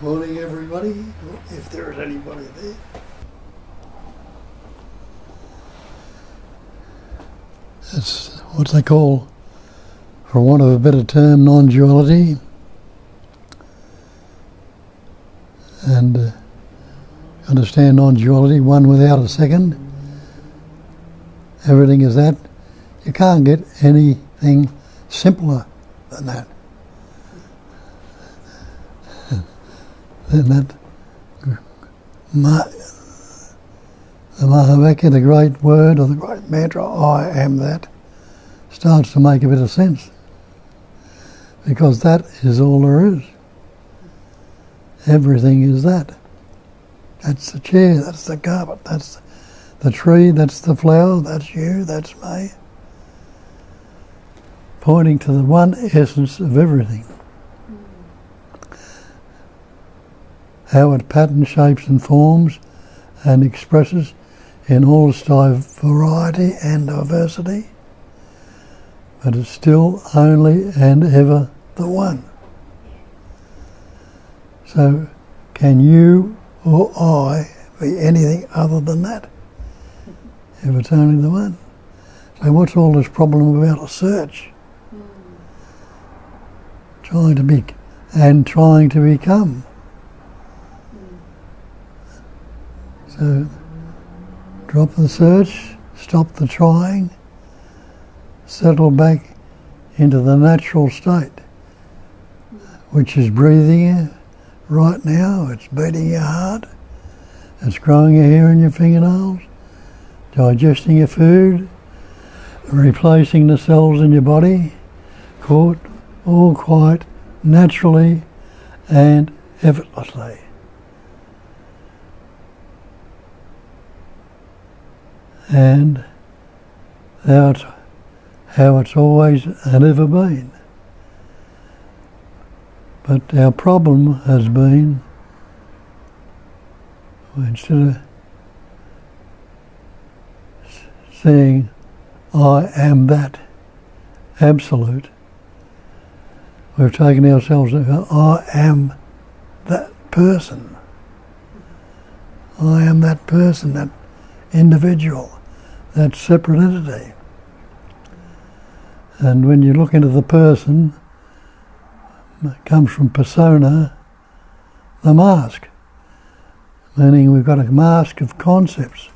Morning everybody, if there is anybody there. It's what they call, for want of a better term, non-duality. And understand non-duality, one without a second. Everything is that. You can't get anything simpler than that. Then that, the Mahavakya, the great word or the great mantra, I am that, starts to make a bit of sense. Because that is all there is. Everything is that. That's the chair, that's the carpet, that's the tree, that's the flower, that's you, that's me. Pointing to the one essence of everything. How it patterns, shapes and forms and expresses in all its variety and diversity, but it's still only and ever the one. So can you or I be anything other than that, if it's only the one? So what's all this problem about a search? Trying to become. So drop the search, stop the trying, settle back into the natural state, which is breathing right now, it's beating your heart, it's growing your hair in your fingernails, digesting your food, replacing the cells in your body, caught all quite naturally and effortlessly. And how it's always and ever been. But our problem has been, instead of saying, I am that absolute, we've taken ourselves and go, I am that person. I am that person, that individual, that separate entity. And when you look into the person, it comes from persona, the mask, meaning we've got a mask of concepts,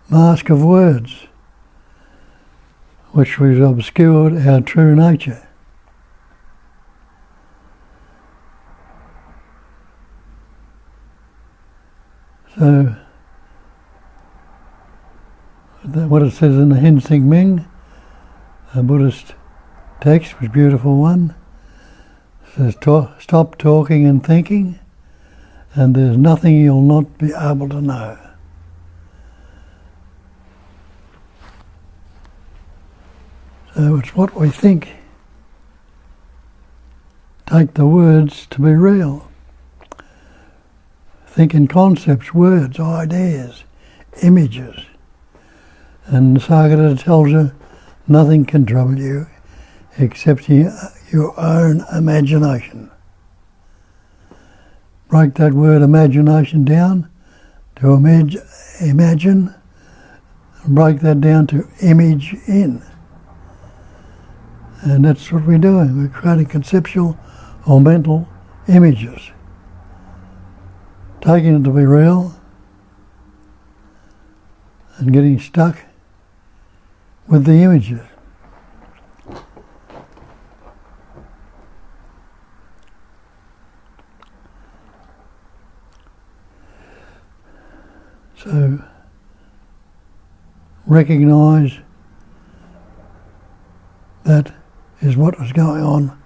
mask of words, which we've obscured our true nature. So, what it says in the Hin Sing Ming, a Buddhist text, was a beautiful one. It says, stop talking and thinking, and there's nothing you'll not be able to know. So it's what we think. Take the words to be real. Think in concepts, words, ideas, images. And Sagata tells you, nothing can trouble you except your own imagination. Break that word imagination down to imagine, and break that down to image in. And that's what we're doing. We're creating conceptual or mental images, taking it to be real and getting stuck with the images. So recognise that is what is going on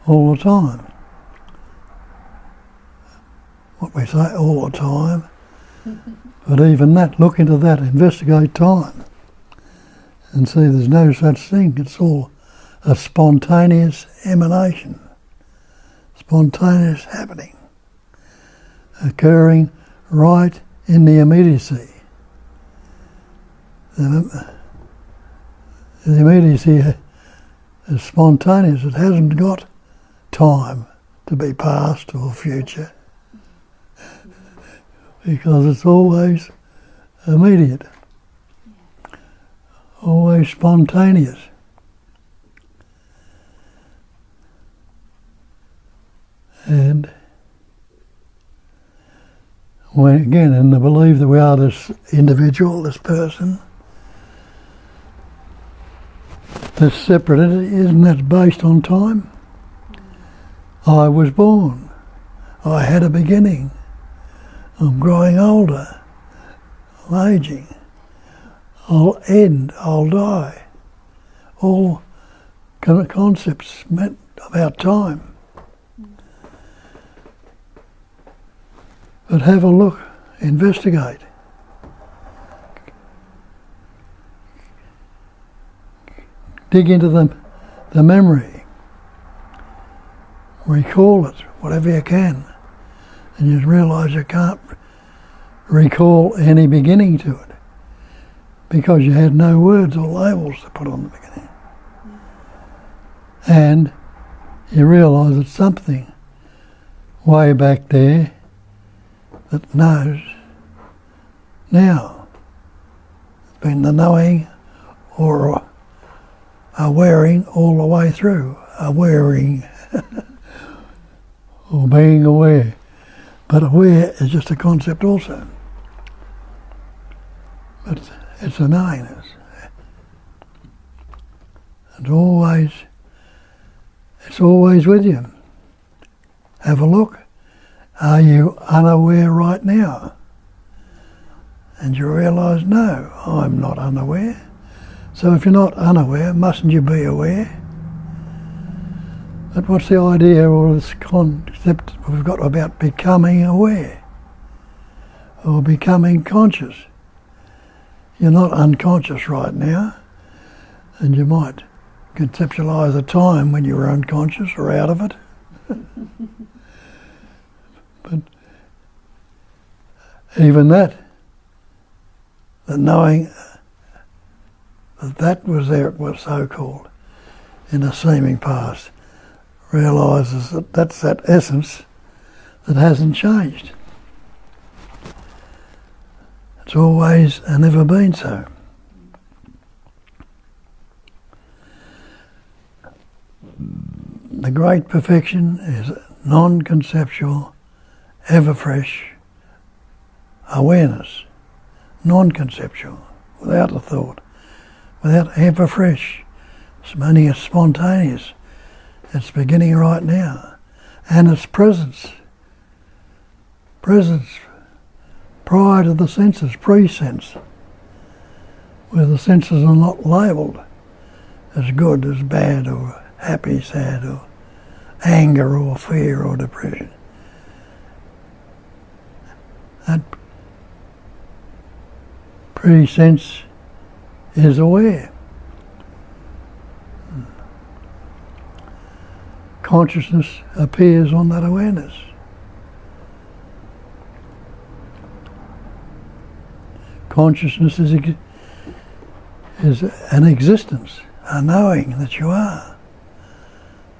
all the time. What we say all the time, but even that, look into that, investigate time, and see there's no such thing. It's all a spontaneous emanation, spontaneous happening, occurring right in the immediacy. The immediacy is spontaneous. It hasn't got time to be past or future, because it's always immediate, always spontaneous. And when, again, in the belief that we are this individual, this person, this separate entity, isn't that based on time? I was born. I had a beginning. I'm growing older. I'm aging. I'll end. I'll die. All kind of concepts meant about time. But have a look, investigate. Dig into the memory. Recall it, whatever you can. And you realise you can't recall any beginning to it because you had no words or labels to put on the beginning. And you realise it's something way back there that knows now. It's been the knowing or a wearing all the way through, a wearing or being aware. But aware is just a concept also. But it's a knowingness. It's always with you. Have a look. Are you unaware right now? And you realise, no, I'm not unaware. So if you're not unaware, mustn't you be aware? But what's the idea or this concept we've got about becoming aware or becoming conscious? You're not unconscious right now, and you might conceptualise a time when you were unconscious or out of it. But even that, the knowing that was there, it was so-called, in a seeming past, realises that that's that essence that hasn't changed. It's always and ever been so. The great perfection is non-conceptual, ever-fresh awareness, non-conceptual, without a thought, without ever-fresh. It's only a spontaneous. It's beginning right now. And it's presence. Presence prior to the senses, pre-sense, where the senses are not labelled as good, as bad, or happy, sad, or anger, or fear, or depression. That pre-sense is aware. Consciousness appears on that awareness. Consciousness is an existence, a knowing that you are.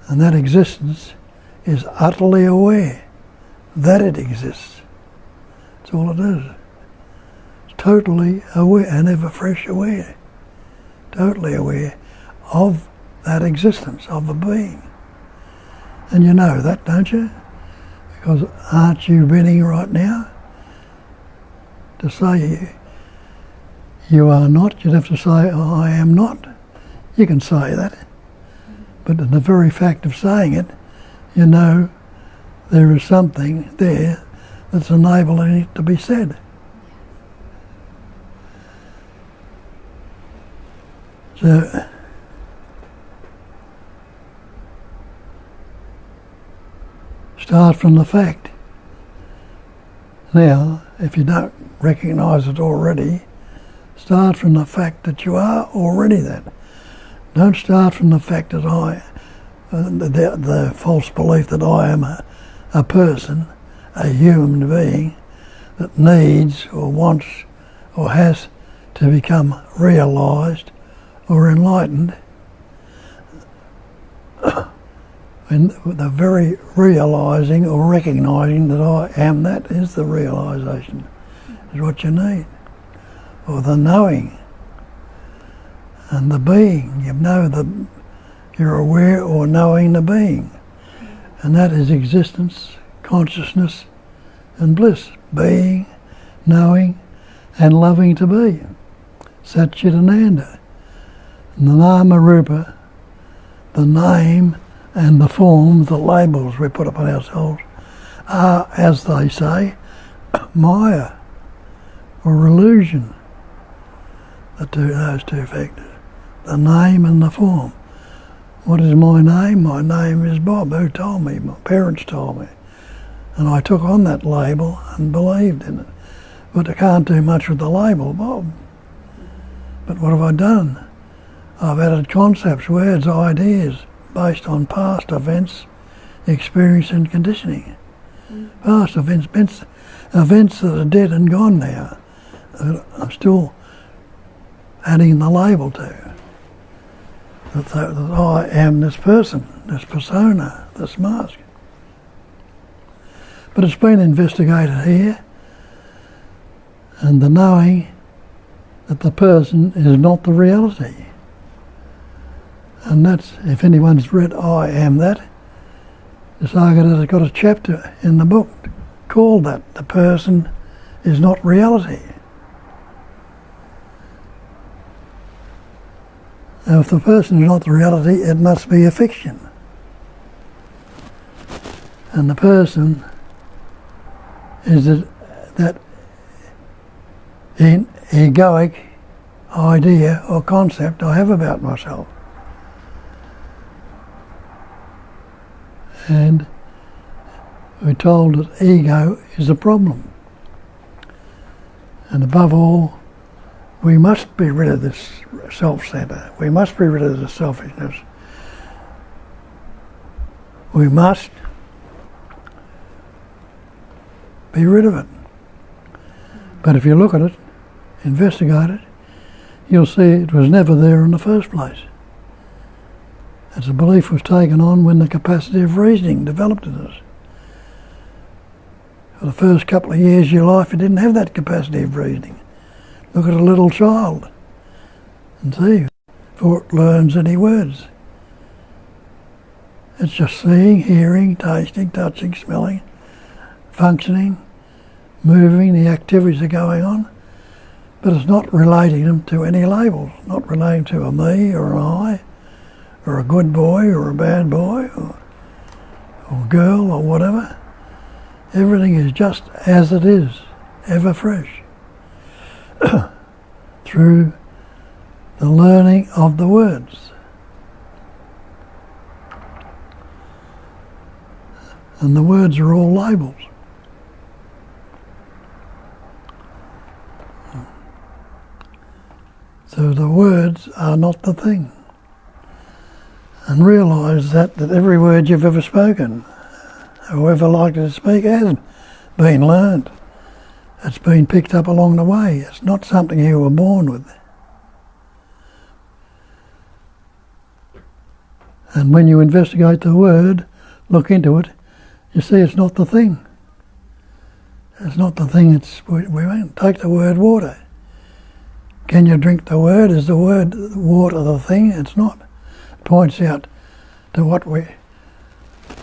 And that existence is utterly aware that it exists. That's all it is. It's totally aware and ever fresh aware. Totally aware of that existence, of the being. And you know that, don't you? Because aren't you breathing right now? To say you are not, you'd have to say, I am not. You can say that. But in the very fact of saying it, you know there is something there that's enabling it to be said. So, start from the fact. Now, if you don't recognise it already, start from the fact that you are already that. Don't start from the fact that the false belief that I am a person, a human being, that needs or wants or has to become realised or enlightened. when the very realising or recognising that I am that is the realisation, is what you need. Or the knowing and the being. You know that you're aware or knowing the being. And that is existence, consciousness and bliss. Being, knowing and loving to be. Satchitananda. And the nama rupa, the name and the form, the labels we put upon ourselves, are, as they say, maya or illusion. Those two factors, the name and the form. What is my name? My name is Bob. Who told me? My parents told me. And I took on that label and believed in it. But I can't do much with the label, Bob. But what have I done? I've added concepts, words, ideas, based on past events, experience and conditioning. Past events that are dead and gone now, I'm still adding the label to. That I am this person, this persona, this mask. But it's been investigated here, and the knowing that the person is not the reality. And that's, if anyone's read I Am That, Sagata has got a chapter in the book called that, the person is not reality. Now if the person is not the reality, it must be a fiction. And the person is that egoic idea or concept I have about myself. And we're told that ego is a problem. And above all, we must be rid of this self-centre. We must be rid of this selfishness. We must be rid of it. But if you look at it, investigate it, you'll see it was never there in the first place. As a belief was taken on when the capacity of reasoning developed in us. For the first couple of years of your life, you didn't have that capacity of reasoning. Look at a little child and see, before it learns any words. It's just seeing, hearing, tasting, touching, smelling, functioning, moving, the activities are going on, but it's not relating them to any labels, not relating to a me or an I, or a good boy or a bad boy or girl or whatever. Everything is just as it is, ever fresh. Through the learning of the words. And the words are all labels. So the words are not the thing. And realise that every word you've ever spoken, however likely to speak, hasn't been learned. It's been picked up along the way. It's not something you were born with. And when you investigate the word, look into it, you see it's not the thing. It's not the thing. We won't take the word water. Can you drink the word? Is the word water the thing? It's not. It points out to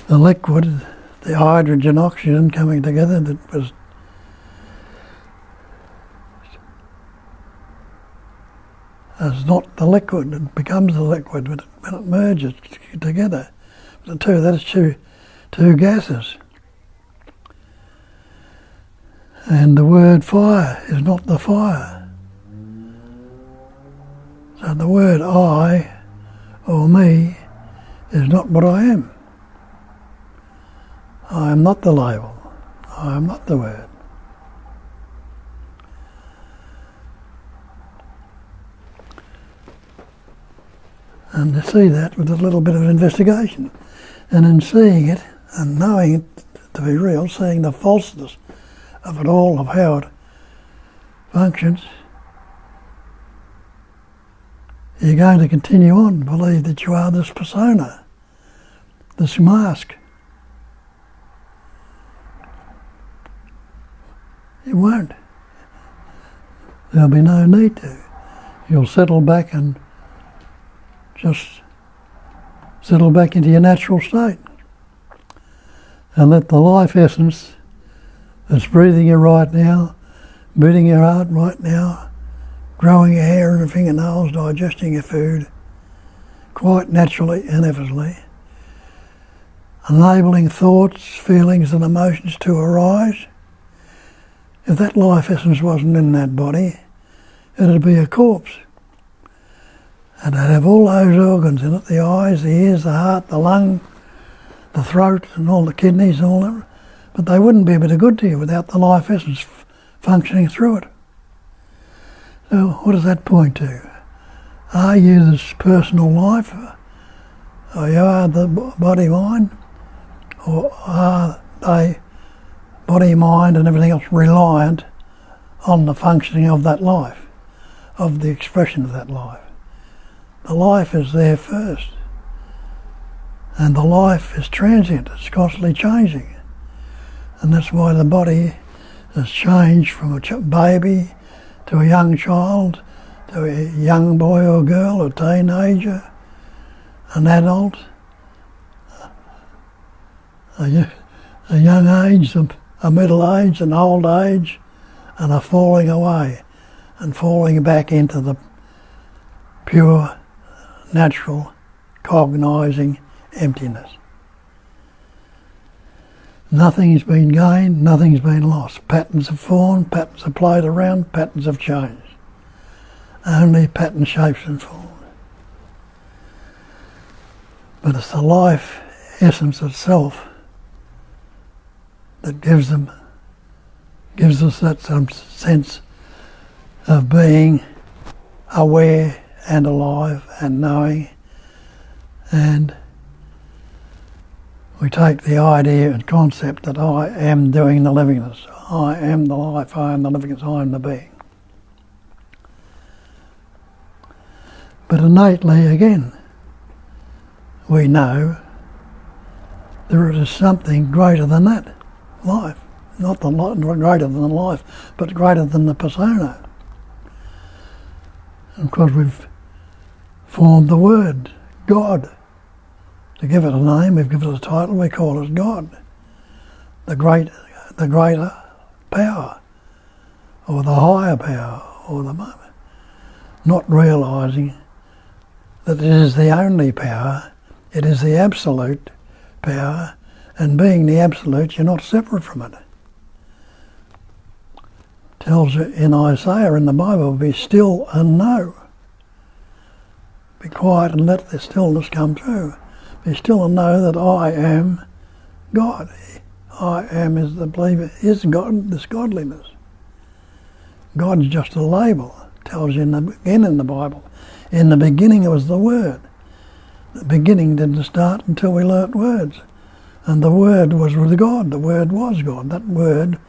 the liquid, the hydrogen, oxygen coming together that was as not the liquid. It becomes the liquid when it merges together. The two, that is two gases. And the word fire is not the fire. So the word I or me is not what I am. I am not the label. I am not the word. And to see that with a little bit of investigation, and in seeing it and knowing it to be real, seeing the falseness of it all, of how it functions, you're going to continue on to believe that you are this persona, this mask. It won't. There'll be no need to. You'll settle back and just settle back into your natural state. And let the life essence that's breathing you right now, beating your heart right now, growing your hair and your fingernails, digesting your food, quite naturally and effortlessly, enabling thoughts, feelings and emotions to arise. If that life essence wasn't in that body, it'd be a corpse. And it'd have all those organs in it, the eyes, the ears, the heart, the lung, the throat and all the kidneys and all that. But they wouldn't be a bit of good to you without the life essence functioning through it. So what does that point to? Are you this personal life? Or you are the body mind? Or are they, body, mind and everything else, reliant on the functioning of that life, of the expression of that life? The life is there first. And the life is transient, it's constantly changing. And that's why the body has changed from a baby to a young child, to a young boy or girl, a teenager, an adult, a young age, a middle age, an old age, and a falling away and falling back into the pure, natural, cognising emptiness. Nothing's been gained, nothing's been lost. Patterns have formed, patterns have played around, patterns have changed. Only pattern shapes and forms. But it's the life essence itself that gives us that some sense of being aware and alive and knowing, and we take the idea and concept that I am doing the livingness, I am the life, I am the livingness, I am the being. But innately, again, we know there is something greater than that life. Not greater than life, but greater than the persona. And of course we've formed the word, God. To give it a name, we've given it a title, we call it God. The greater power, or the higher power, or the moment. Not realising that it is the only power, it is the absolute power, and being the absolute, you're not separate from it. Tells you in Isaiah in the Bible, be still and know. Be quiet and let the stillness come through. Be still and know that I am God. I am is the believer, is God, this godliness. God's just a label. Tells you again in the Bible. In the beginning it was the Word. The beginning didn't start until we learnt words. And the Word was with God. The Word was God. That word,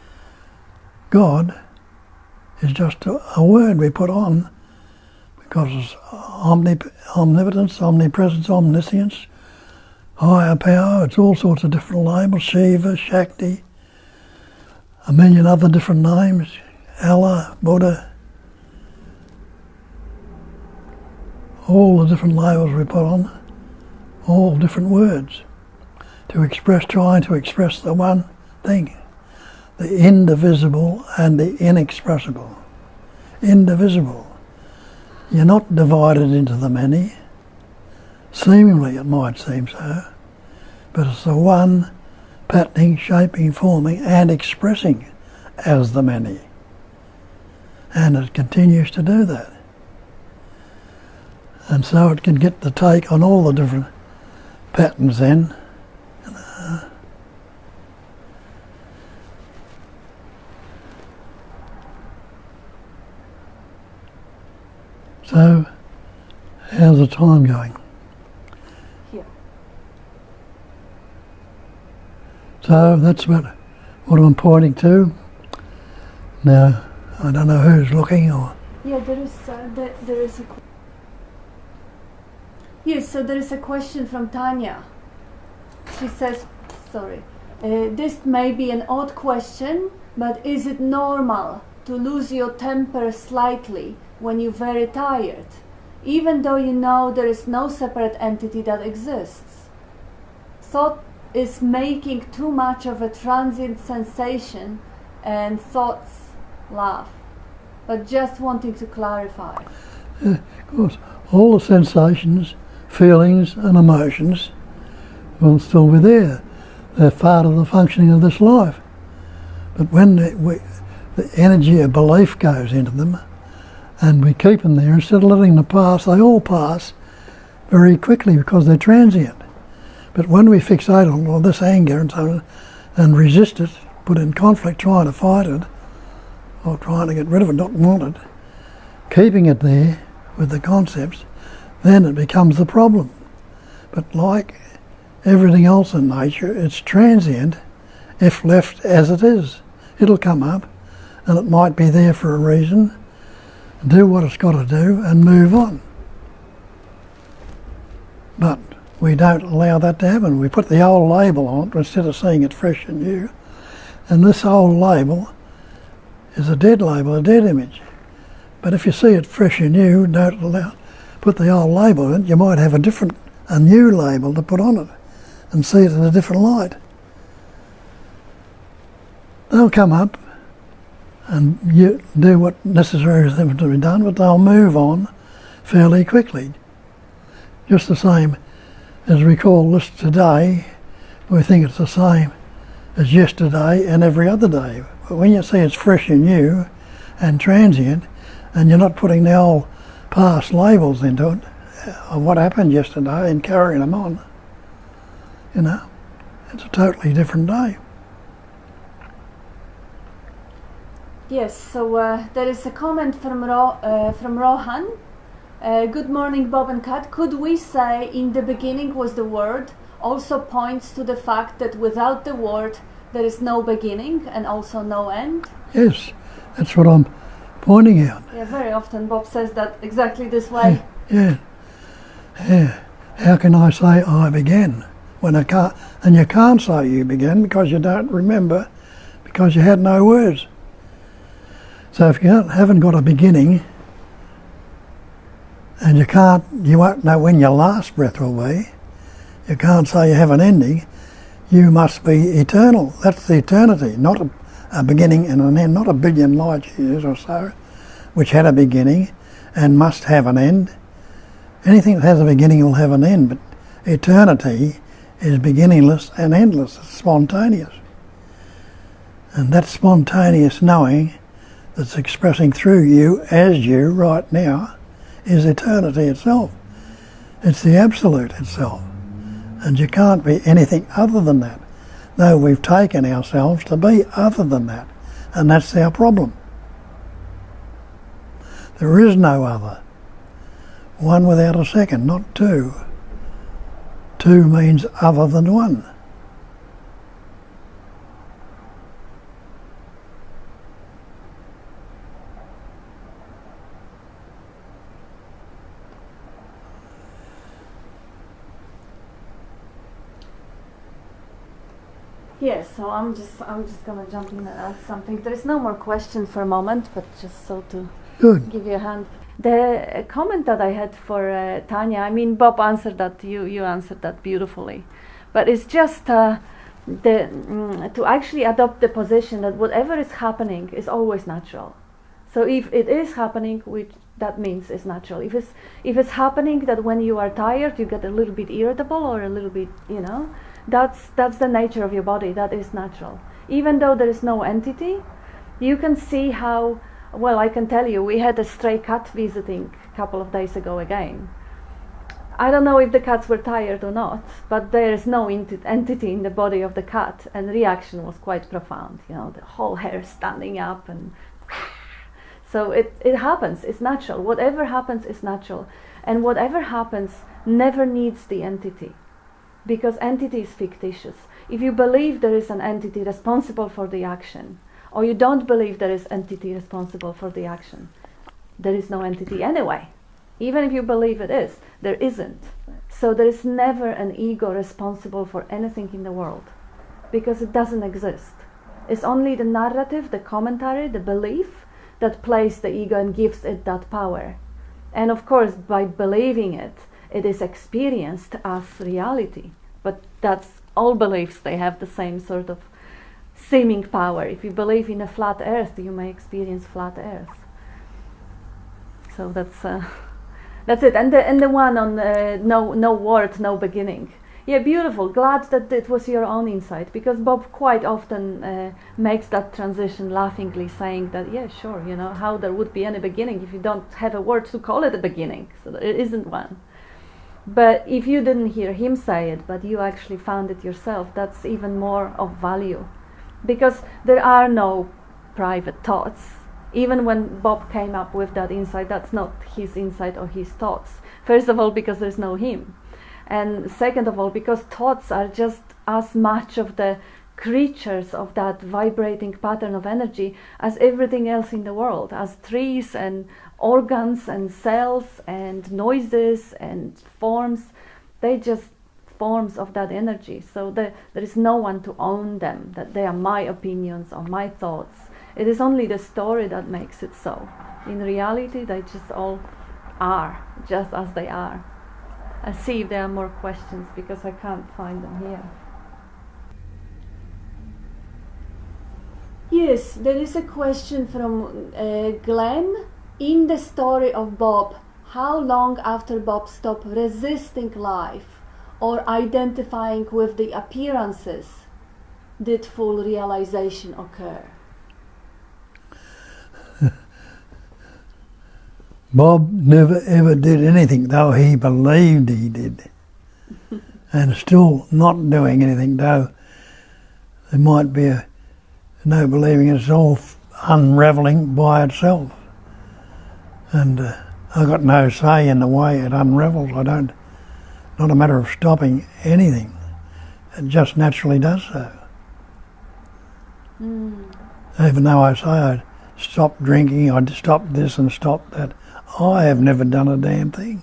God, is just a word we put on because it's omnipotence, omnipresence, omniscience, higher power, it's all sorts of different labels, Shiva, Shakti, a million other different names, Allah, Buddha, all the different labels we put on, all different words to express, trying to express the one thing, the indivisible and the inexpressible. Indivisible. You're not divided into the many. Seemingly it might seem so, but it's the one patterning, shaping, forming and expressing as the many. And it continues to do that. And so it can get the take on all the different patterns then. So, how's the time going? Here. So that's what I'm pointing to. Now, I don't know who's looking or... Yeah, there is a... Yes, so there is a question from Tanya. She says, sorry, this may be an odd question, but is it normal to lose your temper slightly when you're very tired, even though you know there is no separate entity that exists? Thought is making too much of a transient sensation and thoughts laugh, but just wanting to clarify. Of course, all the sensations, feelings and emotions will still be there. They're part of the functioning of this life. But when the energy of belief goes into them and we keep them there, instead of letting them pass, they all pass very quickly because they're transient. But when we fixate on all this anger and so on and resist it, put in conflict, trying to fight it, or trying to get rid of it, not want it, keeping it there with the concepts, then it becomes the problem. But like everything else in nature, it's transient if left as it is. It'll come up and it might be there for a reason, do what it's got to do and move on. But we don't allow that to happen. We put the old label on it instead of seeing it fresh and new. And this old label is a dead label, a dead image. But if you see it fresh and new, don't put the old label in it, you might have a new label to put on it and see it in a different light. They'll come up and you do what necessary is them to be done, but they'll move on fairly quickly. Just the same as we call this today, we think it's the same as yesterday and every other day. But when you see it's fresh and new and transient, and you're not putting the old past labels into it of what happened yesterday and carrying them on, it's a totally different day. Yes, so there is a comment from Rohan. Good morning, Bob and Kat. Could we say in the beginning was the word also points to the fact that without the word there is no beginning and also no end? Yes, that's what I'm pointing out. Yeah, very often Bob says that exactly this way. Yeah. How can I say I began when I can't? And you can't say you began because you don't remember, because you had no words. So if you haven't got a beginning, and you won't know when your last breath will be, you can't say you have an ending, you must be eternal. That's the eternity, not a beginning and an end, not a billion light years or so, which had a beginning and must have an end. Anything that has a beginning will have an end, but eternity is beginningless and endless, it's spontaneous. And that spontaneous knowing that's expressing through you as you right now is eternity itself. It's the absolute itself. And you can't be anything other than that, though we've taken ourselves to be other than that. And that's our problem. There is no other. One without a second, not two. Two means other than one. Yes, so I'm just gonna jump in and ask something. There is no more question for a moment, but just so to give you a hand. The comment that I had for Tanya, I mean, Bob answered that, you answered that beautifully, but it's just to actually adopt the position that whatever is happening is always natural. So if it is happening, which that means it's natural. If it's happening that when you are tired you get a little bit irritable or a little bit, that's the nature of your body. That is natural. Even though there is no entity, you can see how, well, I can tell you, we had a stray cat visiting a couple of days ago again. I don't know if the cats were tired or not, but there is no entity in the body of the cat, and the reaction was quite profound. The whole hair standing up, and so it happens. It's natural. Whatever happens is natural, and whatever happens never needs the entity, because entity is fictitious. If you believe there is an entity responsible for the action, or you don't believe there is entity responsible for the action, there is no entity anyway. Even if you believe it is, there isn't. So there is never an ego responsible for anything in the world, because it doesn't exist. It's only the narrative, the commentary, the belief that plays the ego and gives it that power. And of course, by believing it, it is experienced as reality. But that's all beliefs, they have the same sort of seeming power. If you believe in a flat earth, you may experience flat earth. So that's it. And the one on no word, no beginning. Yeah, beautiful. Glad that it was your own insight, because Bob quite often makes that transition laughingly, saying that, yeah, sure, you know, how there would be any beginning if you don't have a word to call it a beginning. So there isn't one. But if you didn't hear him say it, but you actually found it yourself, that's even more of value. Because there are no private thoughts. Even when Bob came up with that insight, that's not his insight or his thoughts. First of all, because there's no him. And second of all, because thoughts are just as much of the creatures of that vibrating pattern of energy as everything else in the world, as trees and organs and cells and noises and forms. They just forms of that energy. So there is no one to own them, that they are my opinions or my thoughts. It is only the story that makes it so. In reality, they just all are, just as they are. I'll see if there are more questions, because I can't find them here. Yes, there is a question from Glenn. In the story of Bob, how long after Bob stopped resisting life or identifying with the appearances did full realization occur? Bob never ever did anything, though he believed he did. And still not doing anything, though there might be no believing, it's all unravelling by itself. And I've got no say in the way it unravels. Not a matter of stopping anything. It just naturally does so. Even though I say I stopped drinking, I stopped this and stopped that, I have never done a damn thing.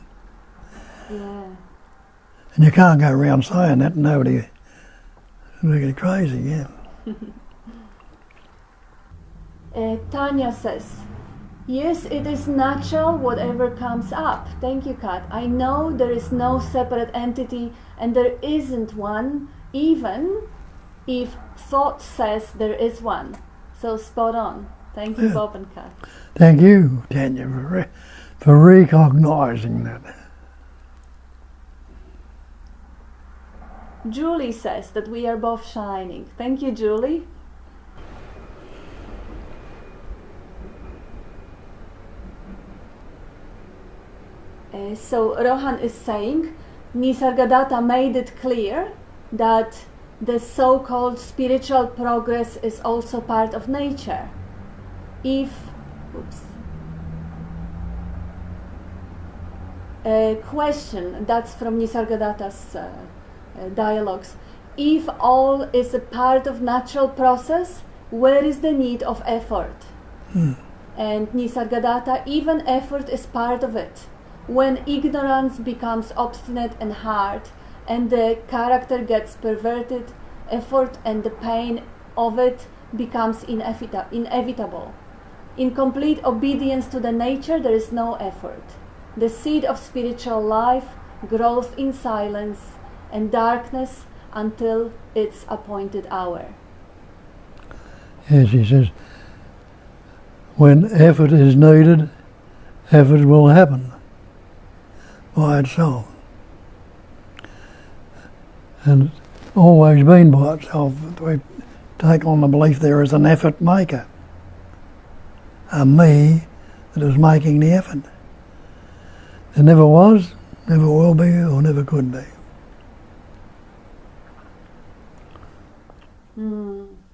Yeah. And you can't go around saying that, nobody will get crazy, yeah. Tanya says, yes, it is natural whatever comes up. Thank you, Kat. I know there is no separate entity, and there isn't one, even if thought says there is one. So spot on. Thank you, Bob and Kat. Thank you, Tanya, for recognising that. Julie says that we are both shining. Thank you, Julie. So Rohan is saying, Nisargadatta made it clear that the so-called spiritual progress is also part of nature. Question, that's from Nisargadatta's dialogues. If all is a part of natural process, where is the need of effort? And Nisargadatta, even effort is part of it. When ignorance becomes obstinate and hard, and the character gets perverted, effort and the pain of it becomes inevitable. In complete obedience to the nature, there is no effort. The seed of spiritual life grows in silence and darkness until its appointed hour. Yes, he says, when effort is needed, effort will happen by itself. And it's always been by itself. We take on the belief there is an effort maker, a me that is making the effort. There never was, never will be, or never could be.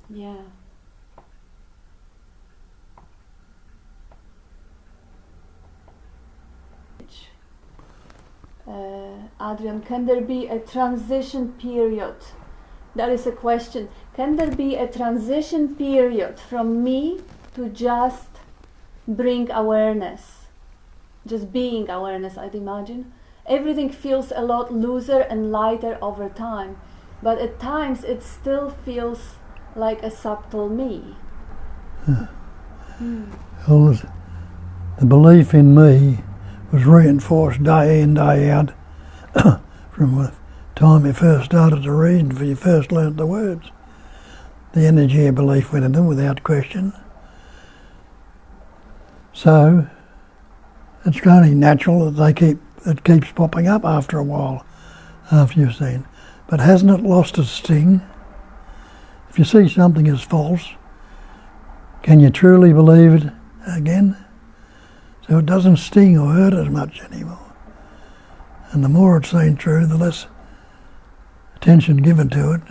Yeah. Adrian, can there be a transition period? That is a question. Can there be a transition period from me to just bring awareness? Just being awareness, I'd imagine. everything feels a lot looser and lighter over time. But at times it still feels like a subtle me. Well, the belief in me was reinforced day in, day out from the time you first started to read and when you first learnt the words. The energy of belief went in them without question. So it's only natural that it keeps popping up after a while, after you've seen. But hasn't it lost its sting? If you see something as false, can you truly believe it again? So it doesn't sting or hurt as much anymore. And the more it's seen true, the less attention given to it.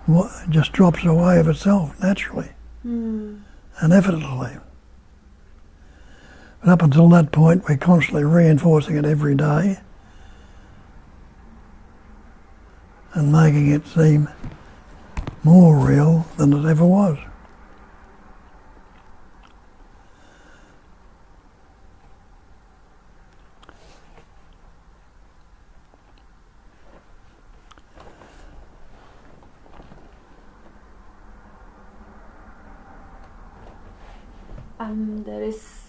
It just drops away of itself naturally and effortlessly. But up until that point, we're constantly reinforcing it every day and making it seem more real than it ever was. There is...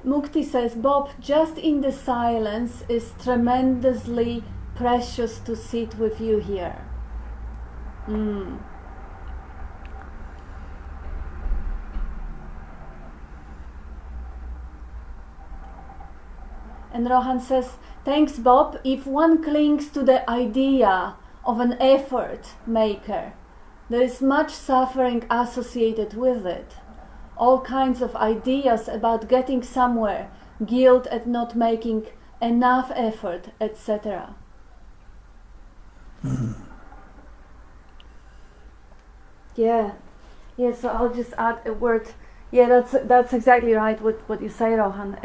Mukti says, Bob, just in the silence is tremendously precious to sit with you here. And Rohan says, thanks Bob, if one clings to the idea of an effort maker, there is much suffering associated with it. All kinds of ideas about getting somewhere, guilt at not making enough effort, etc. Yeah, so I'll just add a word. Yeah, that's exactly right what you say, Rohan.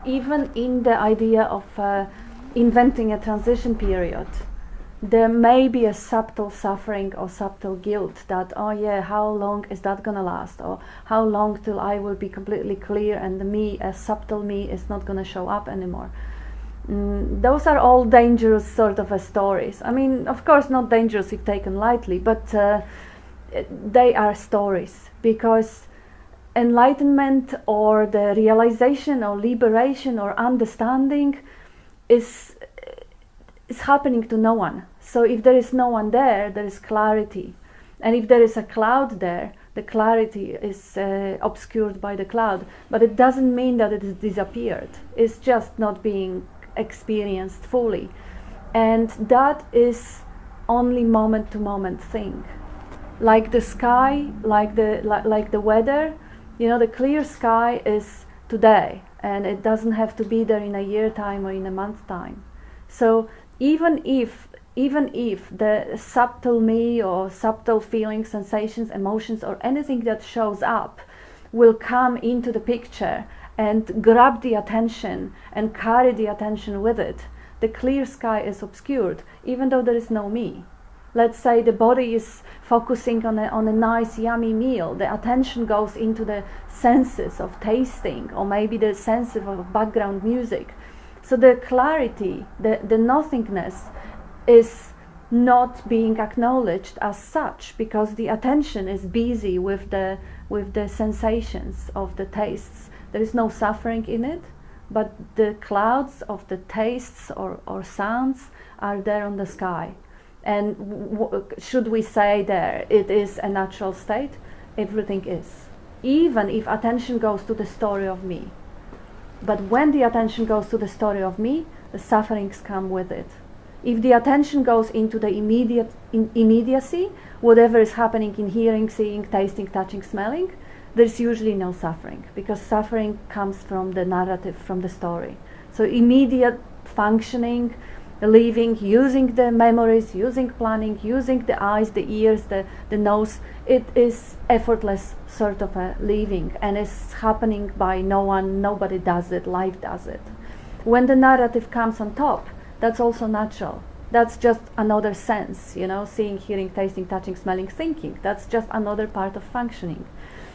Even in the idea of inventing a transition period, there may be a subtle suffering or subtle guilt that, oh yeah, how long is that gonna last? Or how long till I will be completely clear and the me, a subtle me, is not gonna show up anymore. Those are all dangerous sort of stories. I mean, of course not dangerous if taken lightly, but they are stories, because enlightenment or the realization or liberation or understanding is happening to no one. So if there is no one there, there is clarity. And if there is a cloud there, the clarity is obscured by the cloud. But it doesn't mean that it has disappeared. It's just not being experienced fully. And that is only moment-to-moment thing. Like the sky, like the weather, the clear sky is today, and it doesn't have to be there in a year time or in a month time. So even if the subtle me or subtle feelings, sensations, emotions, or anything that shows up will come into the picture and grab the attention and carry the attention with it, the clear sky is obscured, even though there is no me. Let's say the body is focusing on a nice yummy meal, the attention goes into the senses of tasting, or maybe the sense of background music. So the clarity, the nothingness is not being acknowledged as such, because the attention is busy with the sensations of the tastes. There is no suffering in it, but the clouds of the tastes or sounds are there on the sky. And should we say there it is a natural state? Everything is. Even if attention goes to the story of me. But when the attention goes to the story of me, the sufferings come with it. If the attention goes into the immediacy, whatever is happening in hearing, seeing, tasting, touching, smelling, there's usually no suffering, because suffering comes from the narrative, from the story. So immediate functioning, living, using the memories, using planning, using the eyes, the ears, the nose, it is effortless sort of a living, and it's happening by no one, nobody does it, life does it. When the narrative comes on top, that's also natural. That's just another sense, seeing, hearing, tasting, touching, smelling, thinking. That's just another part of functioning.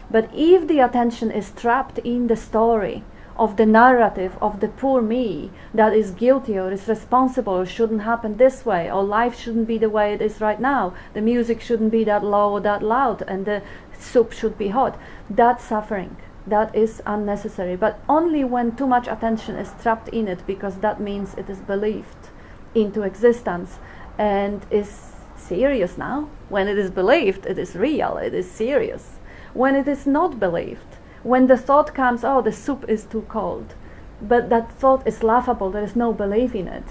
But if the attention is trapped in the story of the narrative of the poor me that is guilty or is responsible or shouldn't happen this way, or life shouldn't be the way it is right now, the music shouldn't be that low or that loud, and the soup should be hot. That's suffering. That is unnecessary, but only when too much attention is trapped in it, because that means it is believed into existence and is serious now. When it is believed, it is real, it is serious. When it is not believed, when the thought comes, oh, the soup is too cold, but that thought is laughable, there is no belief in it.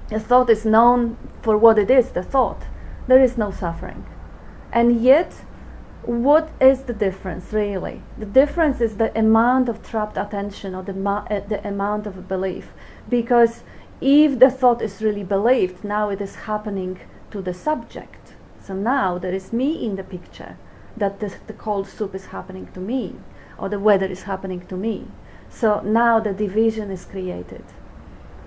The thought is known for what it is, the thought. There is no suffering. And yet, what is the difference really? The difference is the amount of trapped attention, or the amount of belief. Because if the thought is really believed, now it is happening to the subject. So now there is me in the picture, that the cold soup is happening to me, or the weather is happening to me. So now the division is created.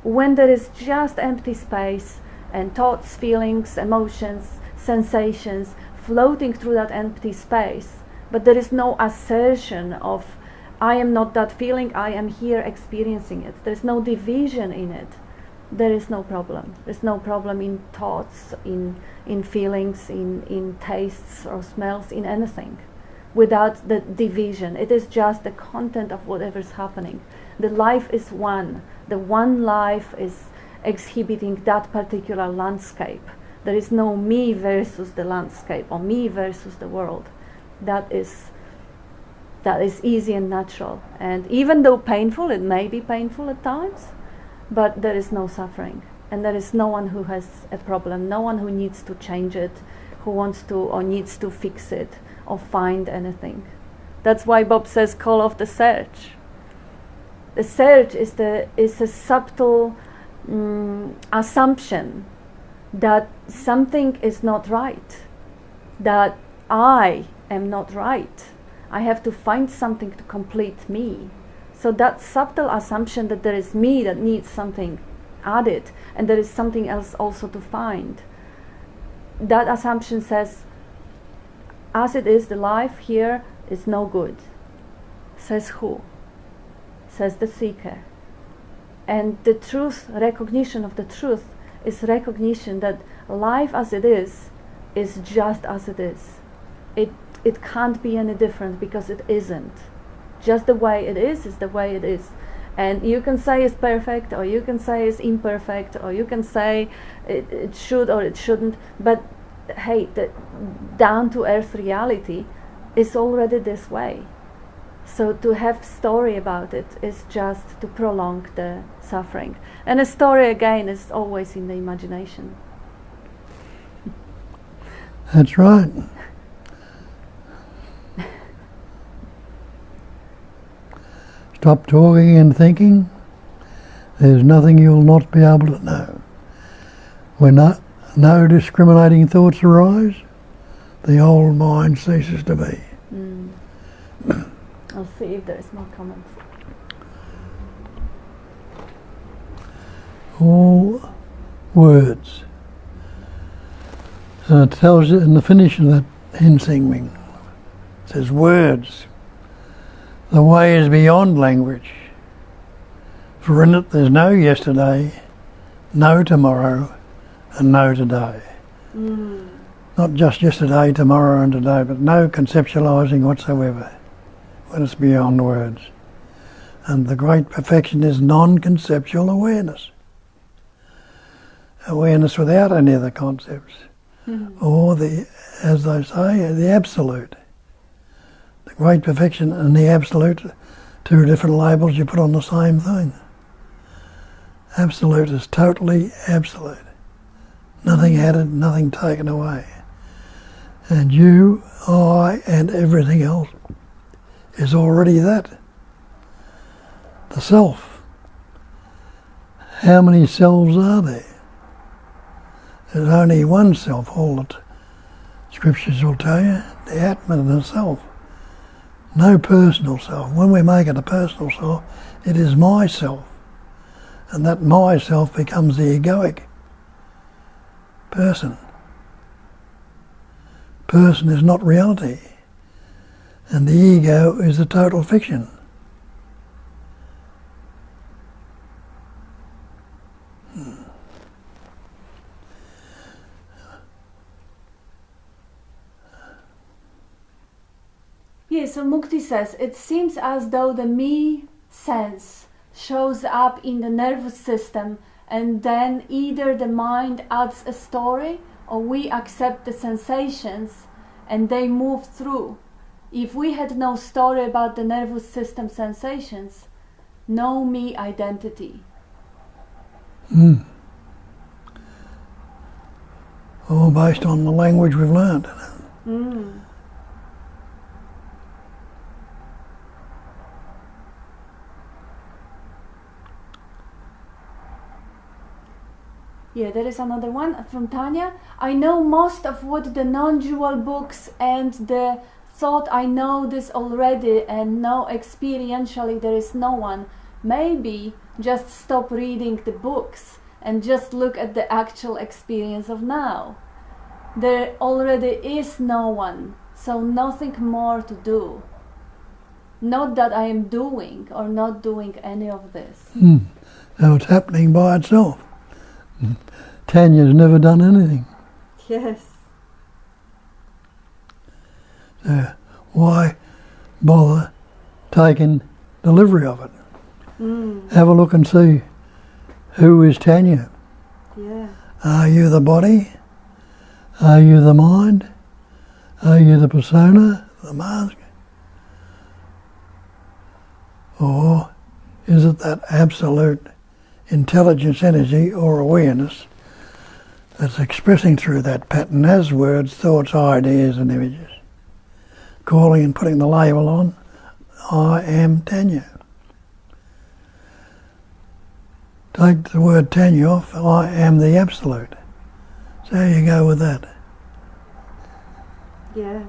When there is just empty space and thoughts, feelings, emotions, sensations floating through that empty space, but there is no assertion of I am not that feeling, I am here experiencing it. There is no division in it. There is no problem. There's no problem in thoughts, in feelings, in tastes or smells, in anything. Without the division, it is just the content of whatever's happening. The life is one. The one life is exhibiting that particular landscape. There is no me versus the landscape, or me versus the world. That is easy and natural. And even though painful, it may be painful at times, but there is no suffering. And there is no one who has a problem, no one who needs to change it, who wants to or needs to fix it or find anything. That's why Bob says, call off the search. The search is a subtle assumption that something is not right, that I am not right. I have to find something to complete me. So that subtle assumption that there is me that needs something added, and there is something else also to find. That assumption says, as it is, the life here is no good. Says who? Says the seeker. And the truth, recognition of the truth, is recognition that life as it is just as it is. It can't be any different, because it isn't. Just the way it is the way it is. And you can say it's perfect, or you can say it's imperfect, or you can say it should or it shouldn't, but hey, the down-to-earth reality is already this way. So to have story about it is just to prolong the suffering. And a story, again, is always in the imagination. That's right. Stop talking and thinking. There's nothing you'll not be able to know. When no discriminating thoughts arise, the old mind ceases to be. I'll see if there is more comments. All words. And it tells you in the finish of that Hensingming, it says words. The way is beyond language, for in it there's no yesterday, no tomorrow, and no today. Not just yesterday, tomorrow and today, but no conceptualising whatsoever when it's beyond words. And the great perfection is non-conceptual awareness. Awareness without any of the concepts. Or the, as they say, the absolute. The great perfection and the absolute, two different labels you put on the same thing. Absolute is totally absolute. Nothing added, nothing taken away. And you, I, and everything else is already that. The self. How many selves are there? There's only one self, all the scriptures will tell you, the Atman, the self. No personal self. When we make it a personal self, it is myself. And that myself becomes the egoic person. Person is not reality. And the ego is a total fiction. here, so Mukti says, it seems as though the me sense shows up in the nervous system, and then either the mind adds a story or we accept the sensations and they move through. If we had no story about the nervous system sensations, no me identity. All based on the language we've learned. Yeah, there is another one from Tanya. I know most of what the non-dual books and the thought I know this already and know experientially there is no one. Maybe just stop reading the books and just look at the actual experience of now. There already is no one, so nothing more to do. Not that I am doing or not doing any of this. So it's happening by itself. Tanya's never done anything. Yes. So why bother taking delivery of it? Have a look and see, who is Tanya? Yeah. Are you the body? Are you the mind? Are you the persona, the mask? Or is it that absolute intelligence, energy or awareness that's expressing through that pattern as words, thoughts, ideas and images, calling and putting the label on, I am Tanya. Take the word Tanya off, I am the absolute. So how you go with that? Yeah.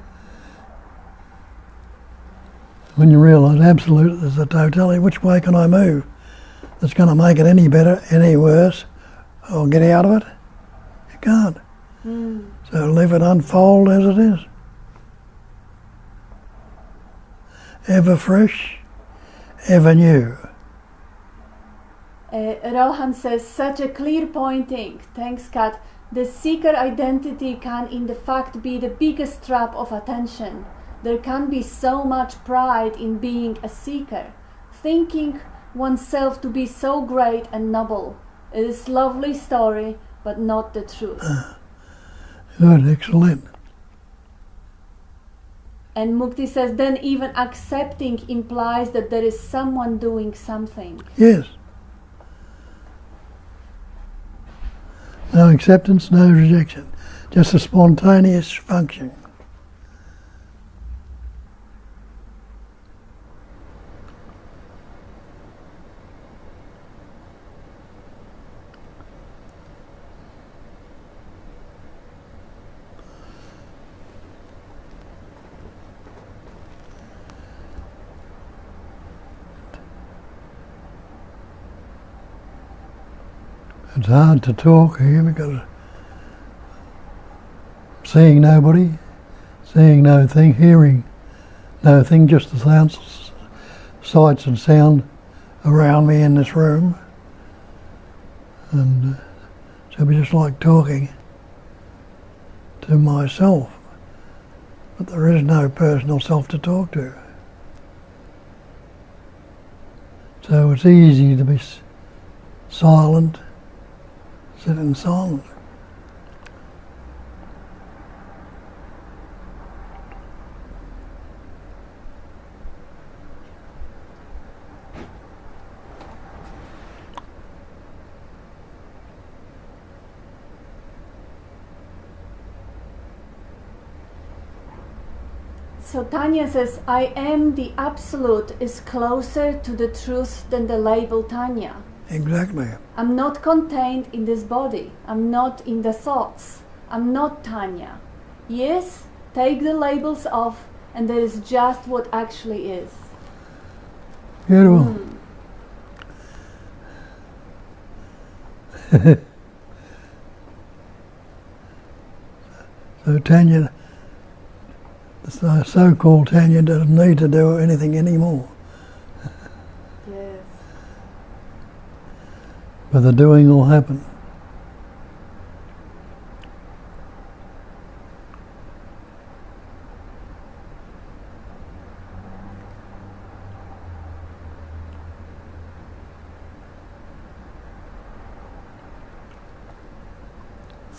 When you realise absolute is the totality, which way can I move that's going to make it any better, any worse, or get out of it? You can't. So leave it unfold as it is. Ever fresh, ever new. Rohan says, such a clear pointing. Thanks, Kat. The seeker identity can in the fact be the biggest trap of attention. There can be so much pride in being a seeker, thinking oneself to be so great and noble. It is a lovely story, but not the truth. Good, excellent. And Mukti says, then even accepting implies that there is someone doing something. Yes. No acceptance, no rejection. Just a spontaneous function. It's hard to talk here because seeing nobody, seeing no thing, hearing no thing, just the sounds, sights and sound around me in this room. And so it'd be just like talking to myself. But there is no personal self to talk to. So it's easy to be silent, sit in silence. So Tanya says, I am the absolute is closer to the truth than the label Tanya. Exactly. I'm not contained in this body. I'm not in the thoughts. I'm not Tanya. Yes, take the labels off and there is just what actually is. Beautiful. So Tanya, the so-called Tanya doesn't need to do anything anymore. Yes. But the doing will happen.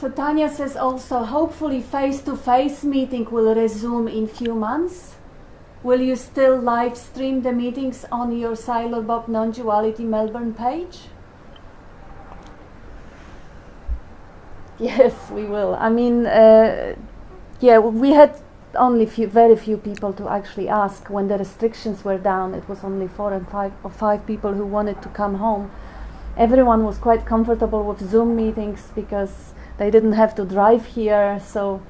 So Tanya says also, hopefully face-to-face meeting will resume in few months. Will you still live stream the meetings on your Siler Bob Non-Duality Melbourne page? Yes, we will. I mean, yeah, we had only very few people to actually ask. When the restrictions were down, it was only 4 or 5 people who wanted to come home. Everyone was quite comfortable with Zoom meetings because they didn't have to drive here, so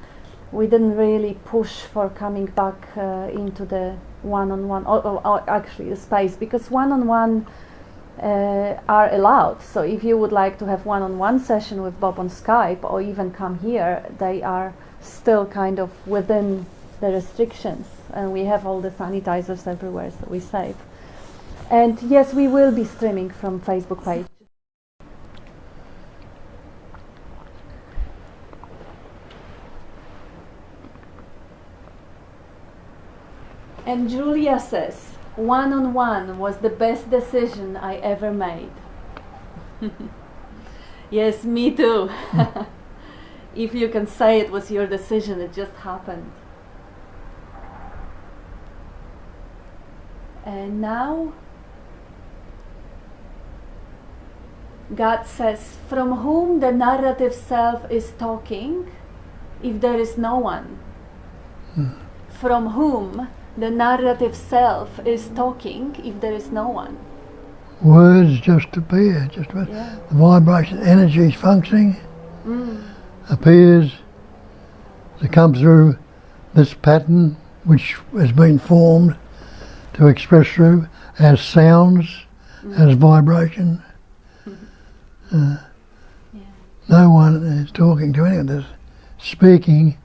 we didn't really push for coming back into the one-on-one, or actually the space, because one-on-one are allowed. So if you would like to have one-on-one session with Bob on Skype or even come here, they are still kind of within the restrictions, and we have all the sanitizers everywhere, so we save. And yes, we will be streaming from Facebook page. And Julia says, one-on-one was the best decision I ever made. Yes, me too. If you can say it was your decision, it just happened. And now, God says, from whom the narrative self is talking, if there is no one? From whom the narrative self is talking if there is no one? Words just appear, the vibration, energy is functioning, appears to come through this pattern which has been formed to express through as sounds, as vibration. No one is talking to anyone. This speaking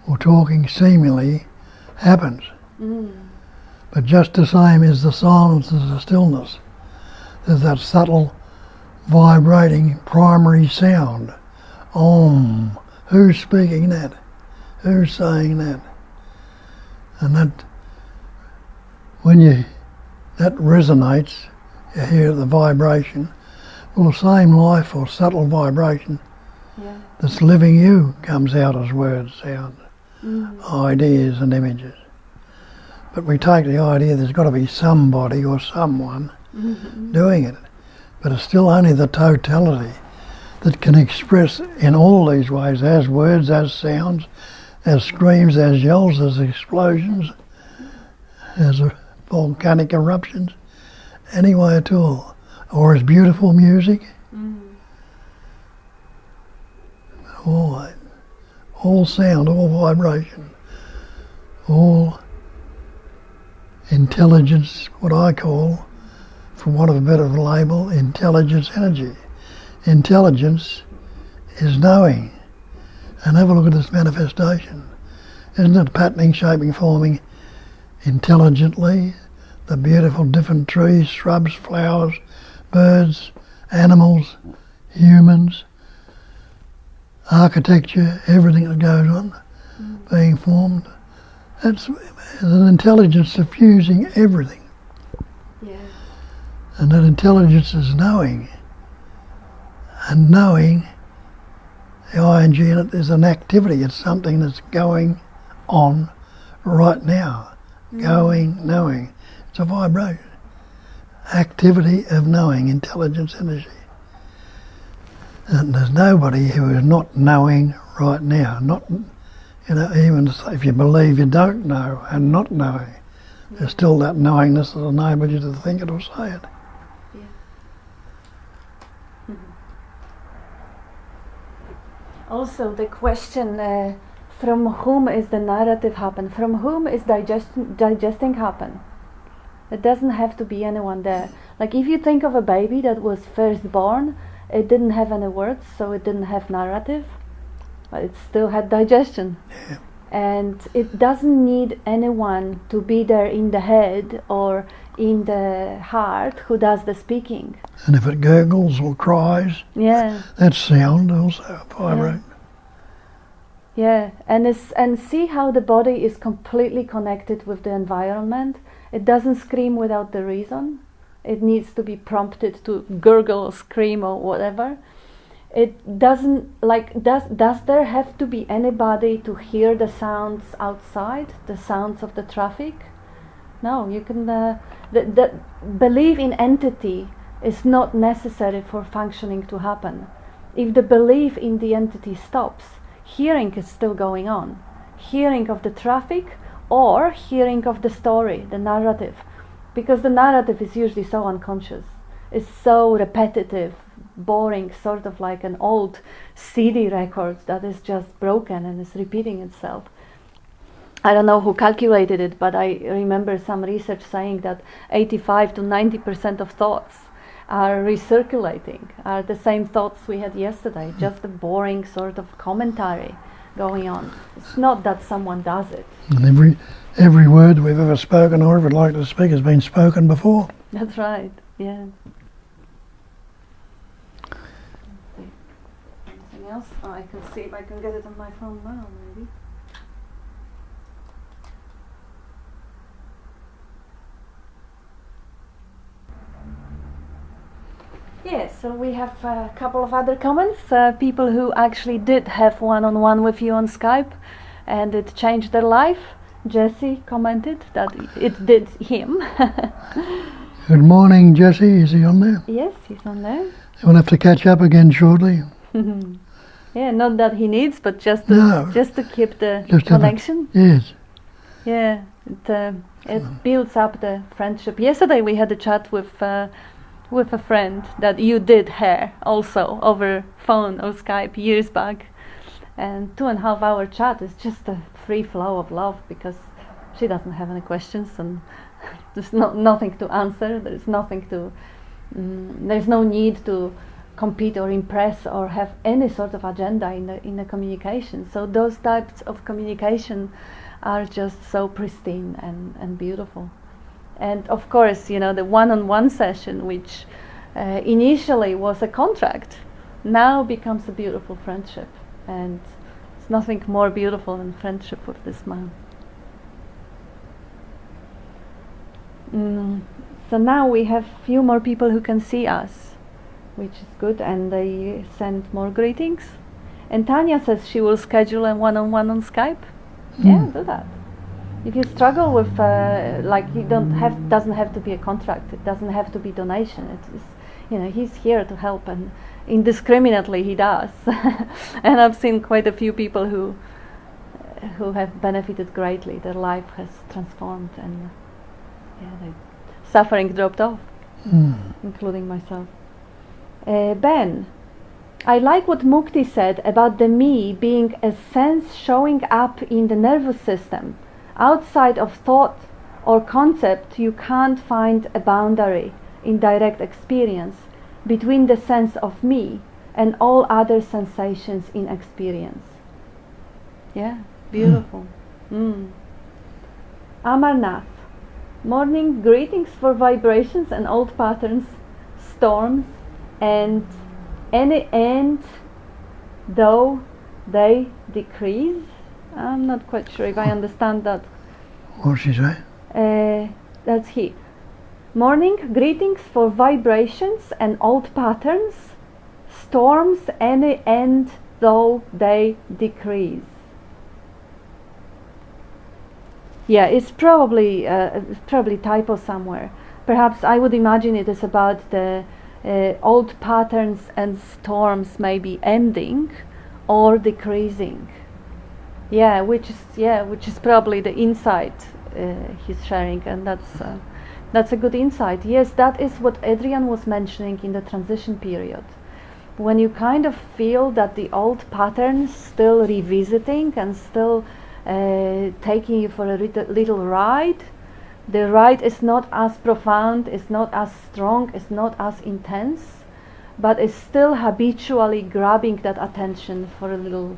or talking seemingly happens. But just the same as the silence and the stillness, there's that subtle vibrating primary sound. Om. Who's speaking that? Who's saying that? And that, when that resonates, you hear the vibration. Well, the same life or subtle vibration that's living you comes out as words, sound, ideas and images. But we take the idea there's got to be somebody or someone doing it. But it's still only the totality that can express in all these ways, as words, as sounds, as screams, as yells, as explosions, as volcanic eruptions, any way at all. Or as beautiful music. All sound, all vibration, all intelligence, what I call, for want of a better label, intelligence energy. Intelligence is knowing. And have a look at this manifestation. Isn't it patterning, shaping, forming intelligently? The beautiful different trees, shrubs, flowers, birds, animals, humans, architecture, everything that goes on, being formed. That's an intelligence diffusing everything. And that intelligence is knowing. And knowing, the ing in it is an activity. It's something that's going on right now. Going, knowing. It's a vibration. Activity of knowing, intelligence, energy. And there's nobody who is not knowing right now. Not, even if you believe you don't know and not knowing, there's still that knowingness that enables you to think it or say it. Also, the question, from whom is the narrative happen? From whom is digesting happen? It doesn't have to be anyone there. Like if you think of a baby that was first born, it didn't have any words, so it didn't have narrative, but it still had digestion. And it doesn't need anyone to be there in the head or in the heart who does the speaking. And if it gurgles or cries, that's sound also, vibrate. And see how the body is completely connected with the environment. It doesn't scream without the reason. It needs to be prompted to gurgle or scream or whatever. it doesn't, like, does there have to be anybody to hear the sounds outside, the sounds of the traffic? No, you can, the belief in entity is not necessary for functioning to happen. If the belief in the entity stops, hearing is still going on. Hearing of the traffic or hearing of the story, the narrative. Because the narrative is usually so unconscious. It's so repetitive, boring, sort of like an old CD record that is just broken and is repeating itself. I don't know who calculated it, but I remember some research saying that 85 to 90% of thoughts are recirculating, are the same thoughts we had yesterday, just a boring sort of commentary going on. It's not that someone does it. And every word we've ever spoken or ever like to speak has been spoken before. That's right, yeah. Anything else? Oh, I can see if I can get it on my phone now, maybe. Yes, so we have a couple of other comments. People who actually did have one-on-one with you on Skype and it changed their life. Jesse commented that it did him. Good morning, Jesse. Is he on there? Yes, he's on there. We'll have to catch up again shortly. Yeah, not that he needs, but just to keep the connection. Yes. Yeah, it builds up the friendship. Yesterday we had a chat with a friend that you did her also over phone or Skype years back, and 2.5 hour chat is just a free flow of love because she doesn't have any questions and there's nothing to answer. There's nothing to there's no need to compete or impress or have any sort of agenda in the communication. So those types of communication are just so pristine and beautiful. And of course, you know, the one-on-one session, which initially was a contract, now becomes a beautiful friendship. And it's nothing more beautiful than friendship with this man. So now we have few more people who can see us, which is good, and they send more greetings. And Tanya says she will schedule a one-on-one on Skype. Yeah, do that. If you struggle with, like, you doesn't have to be a contract. It doesn't have to be donation. It is, you know, he's here to help, and indiscriminately he does. And I've seen quite a few people who have benefited greatly. Their life has transformed, and the suffering dropped off, including myself. Ben, I like what Mukti said about the me being a sense showing up in the nervous system. Outside of thought or concept, you can't find a boundary in direct experience between the sense of me and all other sensations in experience. Yeah, beautiful. Amarnath, morning greetings for vibrations and old patterns, storms, and any end though they decrease. I'm not quite sure if I understand that. What's she say? That's he. Morning greetings for vibrations and old patterns, storms any end though they decrease. Yeah, it's probably typo somewhere. Perhaps I would imagine it is about the old patterns and storms maybe ending or decreasing. Yeah, which is probably the insight he's sharing, and that's a good insight. Yes, that is what Adrian was mentioning in the transition period. When you kind of feel that the old patterns still revisiting and still taking you for a little ride, the ride is not as profound, it's not as strong, it's not as intense, but it's still habitually grabbing that attention for a little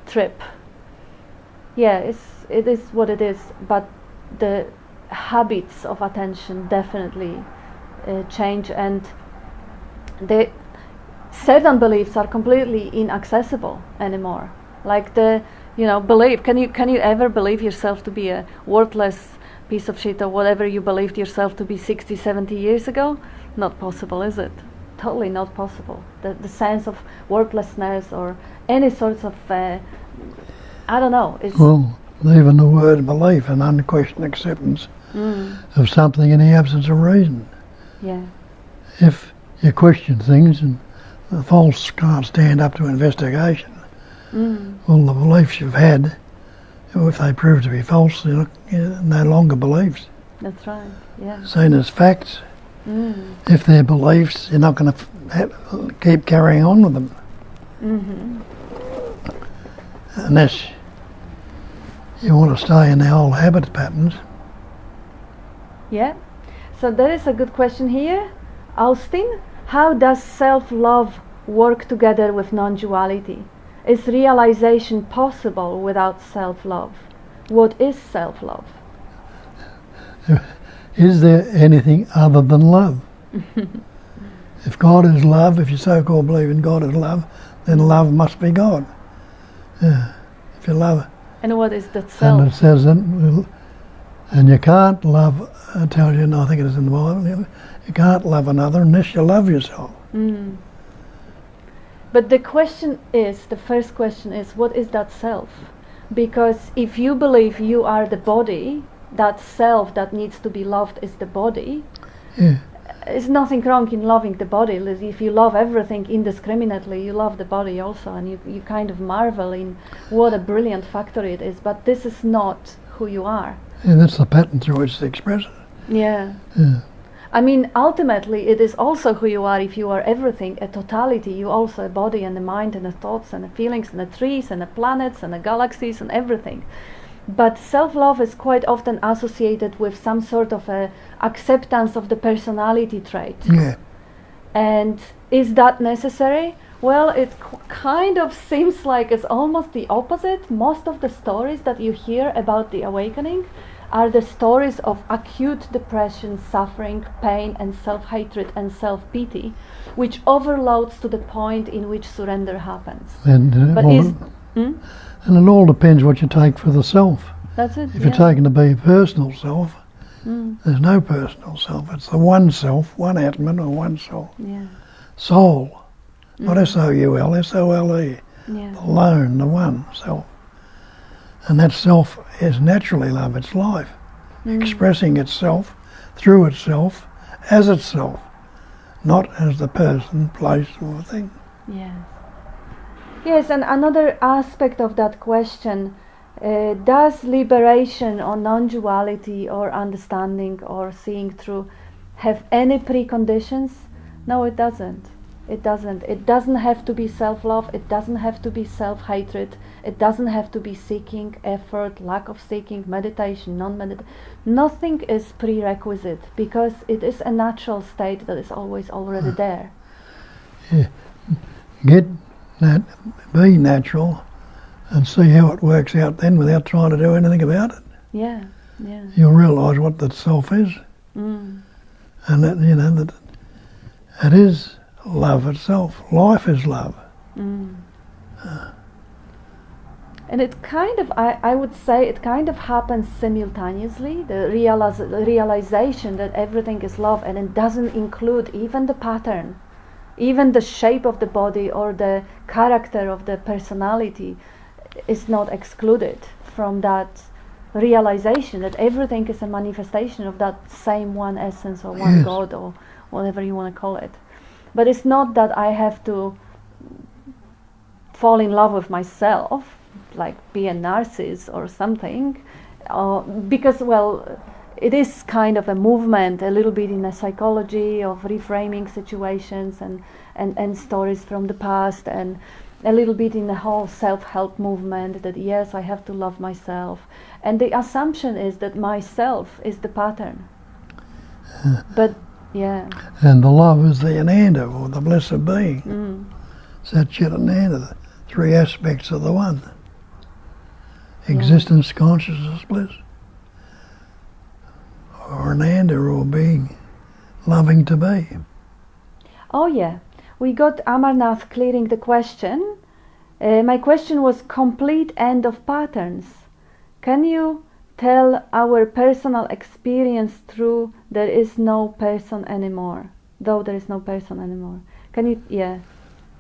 trip. Yeah, it is what it is, but the habits of attention definitely change, and the certain beliefs are completely inaccessible anymore. Like the belief. Can you ever believe yourself to be a worthless piece of shit or whatever you believed yourself to be 60, 70 years ago? Not possible, is it? totally not possible. The sense of worthlessness or any sorts of I don't know. It's Well, even the word belief and unquestioned acceptance of something in the absence of reason. yeah. If you question things and the false can't stand up to investigation, well, the beliefs you've had, if they prove to be false, they're no longer beliefs. That's right. Yeah. Seen as facts. If they're beliefs, you're not going to keep carrying on with them. Unless you want to stay in the old habit patterns. Yeah. So there is a good question here. Austin, how does self-love work together with non-duality? Is realization possible without self-love? What is self-love? Is there anything other than love? If God is love, if you so-called believe in God as love, then love must be God. Yeah. If you love, And what is that and self? it says that, and you can't love, I tell you, and I think it is in the Bible, you can't love another unless you love yourself. But the question is, the first question is, what is that self? Because if you believe you are the body, that self that needs to be loved is the body. Yeah. There's nothing wrong in loving the body. If you love everything indiscriminately, you love the body also, and you kind of marvel in what a brilliant factory it is. But this is not who you are. And that's the pattern through which they express it. Yeah. Yeah. I mean, ultimately, it is also who you are. If you are everything, a totality, you also a body and a mind and the thoughts and the feelings and the trees and the planets and the galaxies and everything. But self-love is quite often associated with some sort of a acceptance of the personality trait. Yeah. And is that necessary? Well, it kind of seems like it's almost the opposite. Most of the stories that you hear about the awakening are the stories of acute depression, suffering, pain, and self-hatred and self-pity, which overloads to the point in which surrender happens. And, But and it all depends what you take for the self. That's it. If you're taking to be a personal self, there's no personal self. It's the one self, one Atman or one soul. Yeah. Soul, not S-O-U-L, S-O-L-E. Yeah. The lone, the one self. And that self is naturally love, it's life, expressing itself through itself as itself, not as the person, place or thing. Yes. Yes, and another aspect of that question, does liberation or non-duality or understanding or seeing through have any preconditions? No, it doesn't. It doesn't. It doesn't have to be self-love. It doesn't have to be self-hatred. It doesn't have to be seeking, effort, lack of seeking, meditation, non-meditation. Nothing is prerequisite because it is a natural state that is always already there. Yeah. Get that, be natural and see how it works out then without trying to do anything about it. Yeah, yeah. You'll realise what that self is. And that, you know, that it is love itself. Life is love. And it kind of, I would say, it kind of happens simultaneously, the realization that everything is love, and it doesn't include even the pattern, even the shape of the body or the character of the personality is not excluded from that realization that everything is a manifestation of that same one essence or one God or whatever you want to call it. But it's not that I have to fall in love with myself, like be a narcissist or something, because, well, it is kind of a movement a little bit in the psychology of reframing situations and stories from the past, and a little bit in the whole self-help movement that yes, I have to love myself, and the assumption is that myself is the pattern. But yeah. And the love is the Ananda, or the blessed being. Sat Chit Ananda, the three aspects of the one. Existence, consciousness, bliss. Or Ananda, or being, loving to be. Oh yeah, we got Amarnath clearing the question. My question was complete end of patterns. Can you tell our personal experience through there is no person anymore? though there is no person anymore. Can you, yeah.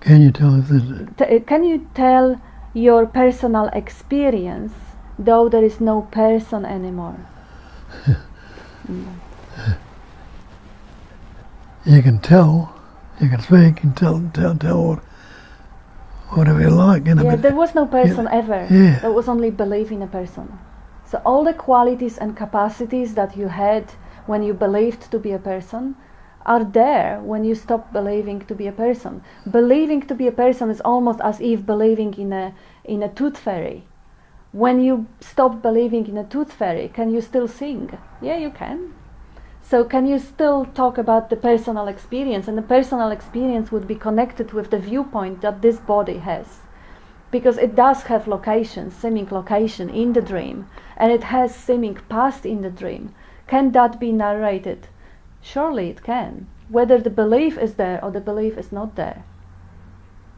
Can you tell if there's Can you tell your personal experience, though there is no person anymore? you can tell, you can speak and tell whatever you like, you know. Yeah, but there was no person ever. Yeah. There was only belief in a person. So all the qualities and capacities that you had when you believed to be a person are there when you stop believing to be a person. Believing to be a person is almost as if believing in a tooth fairy. When you stop believing in a tooth fairy, can you still sing? Yeah, you can. So can you still talk about the personal experience? And the personal experience would be connected with the viewpoint that this body has. Because it does have location, seeming location in the dream, and it has seeming past in the dream. Can that be narrated? Surely it can, whether the belief is there or the belief is not there.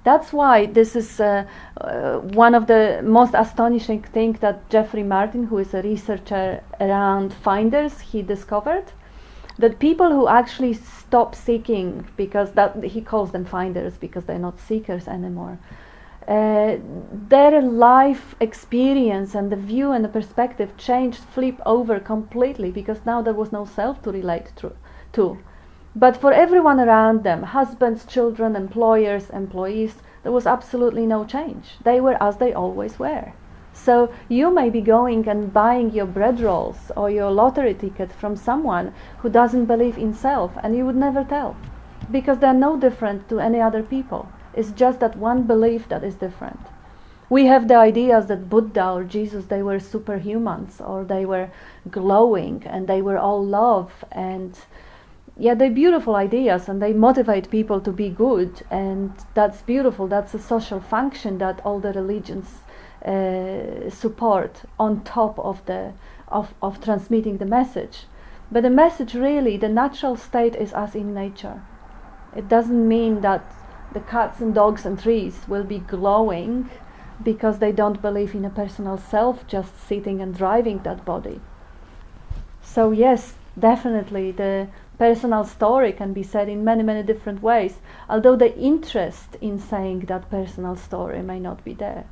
That's why this is one of the most astonishing things that Jeffrey Martin, who is a researcher around finders, he discovered that people who actually stop seeking, because that he calls them finders because they're not seekers anymore, their life experience and the view and the perspective changed, flip over completely, because now there was no self to relate to. But for everyone around them, husbands, children, employers, employees, there was absolutely no change. They were as they always were. So you may be going and buying your bread rolls or your lottery ticket from someone who doesn't believe in self, and you would never tell, because they're no different to any other people. It's just that one belief that is different. We have the ideas that Buddha or Jesus, they were superhumans, or they were glowing and they were all love, and yeah, they're beautiful ideas and they motivate people to be good, and that's beautiful. That's a social function that all the religions support on top of of transmitting the message. But the message, really, the natural state is as in nature. It doesn't mean that the cats and dogs and trees will be glowing because they don't believe in a personal self just sitting and driving that body. So yes, definitely the personal story can be said in many, many different ways, although the interest in saying that personal story may not be there.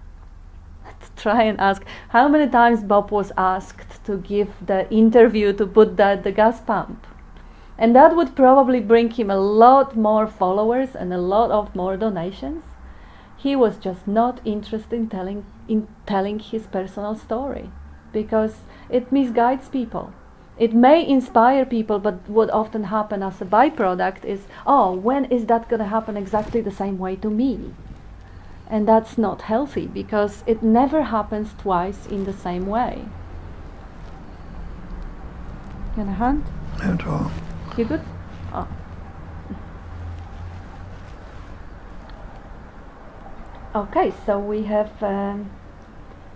Let's try and ask how many times Bob was asked to give the interview to Buddha at the gas pump. And that would probably bring him a lot more followers and a lot of more donations. He was just not interested in telling his personal story, because it misguides people. It may inspire people, but what often happens as a byproduct is, oh, when is that going to happen exactly the same way to me? And that's not healthy, because it never happens twice in the same way. Can I hand? That's all. You good? Oh. Okay, so we have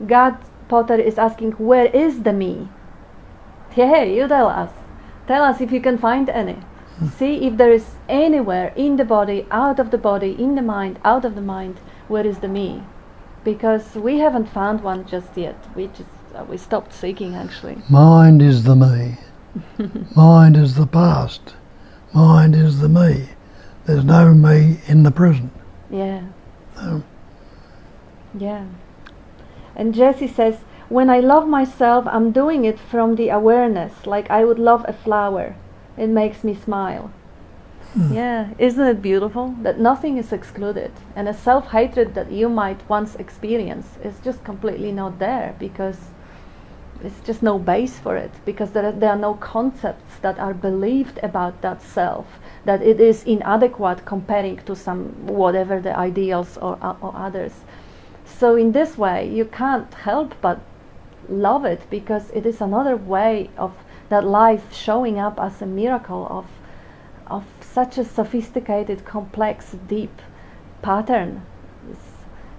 God Potter is asking, where is the me? Hey, you tell us. Tell us if you can find any. See if there is anywhere in the body, out of the body, in the mind, out of the mind, where is the me? Because we haven't found one just yet. We stopped seeking, actually. Mind is the me. Mind is the past. Mind is the me. There's no me in the present. Yeah. No. Yeah. And Jessie says, when I love myself, I'm doing it from the awareness, like I would love a flower. It makes me smile. Yeah, isn't it beautiful that nothing is excluded, and a self-hatred that you might once experience is just completely not there, because it's just no base for it, because there are no concepts that are believed about that self, that it is inadequate comparing to some whatever the ideals or others. So in this way you can't help but love it, because it is another way of that life showing up as a miracle of such a sophisticated, complex, deep pattern.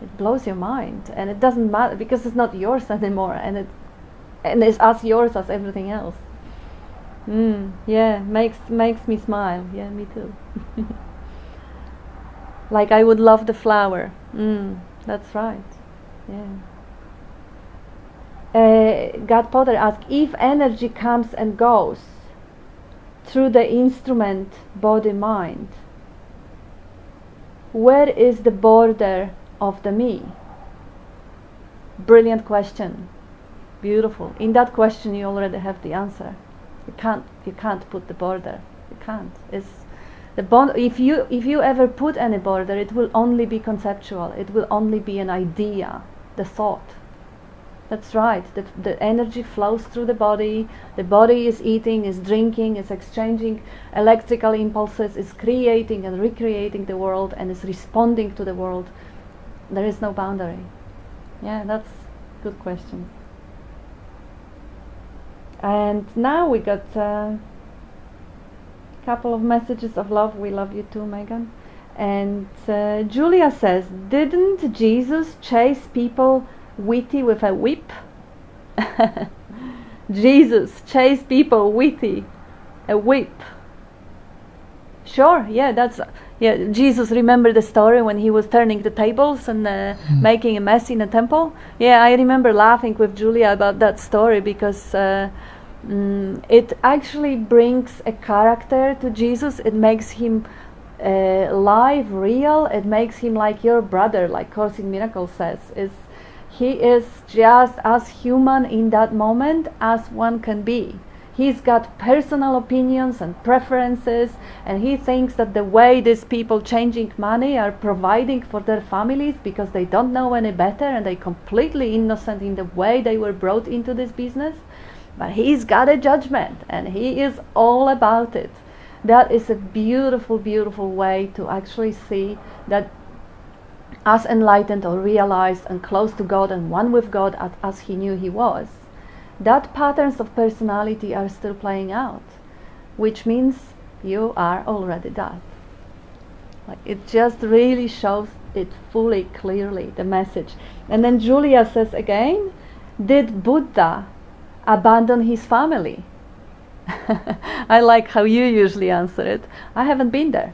It blows your mind, and it doesn't matter because it's not yours anymore, and it's as yours as everything else. Yeah, makes me smile. Yeah, me too. Like I would love the flower. That's right. Yeah. God Potter asks, if energy comes and goes, through the instrument body-mind, where is the border of the me? Brilliant question. Beautiful. In that question you already have the answer. You can't put the border. You can't. It's the bond. If you ever put any border, it will only be conceptual. It will only be an idea, the thought. That's right. The energy flows through the body. The body is eating, is drinking, is exchanging electrical impulses, is creating and recreating the world, and is responding to the world. There is no boundary. Yeah, that's a good question. And now we got a couple of messages of love. We love you too, Megan. And Julia says, didn't Jesus chase people witty with a whip? Jesus chased people witty, a whip. Sure, yeah, Jesus, remember the story when he was turning the tables and making a mess in a temple? Yeah, I remember laughing with Julia about that story because it actually brings a character to Jesus. It makes him live, real. It makes him like your brother, like Course in Miracles says. He is just as human in that moment as one can be. He's got personal opinions and preferences, and he thinks that the way these people changing money are providing for their families because they don't know any better and they're completely innocent in the way they were brought into this business. But he's got a judgment and he is all about it. That is a beautiful, beautiful way to actually see that as enlightened or realized and close to God and one with God as he knew he was, that patterns of personality are still playing out, which means you are already that. Like, it just really shows it fully, clearly, the message. And then Julia says again, did Buddha abandon his family? I like how you usually answer it. I haven't been there.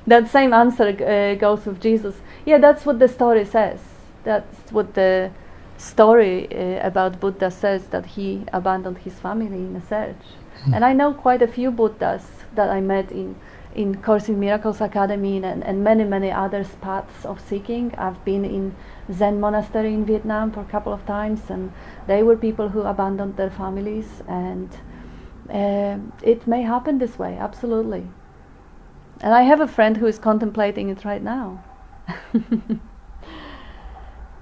That same answer goes with Jesus. Yeah, that's what the story says. That's what the story about Buddha says, that he abandoned his family in a search. And I know quite a few Buddhas that I met in Course in Miracles Academy and many, many other paths of seeking. I've been in Zen monastery in Vietnam for a couple of times, and they were people who abandoned their families, and it may happen this way, absolutely. And I have a friend who is contemplating it right now.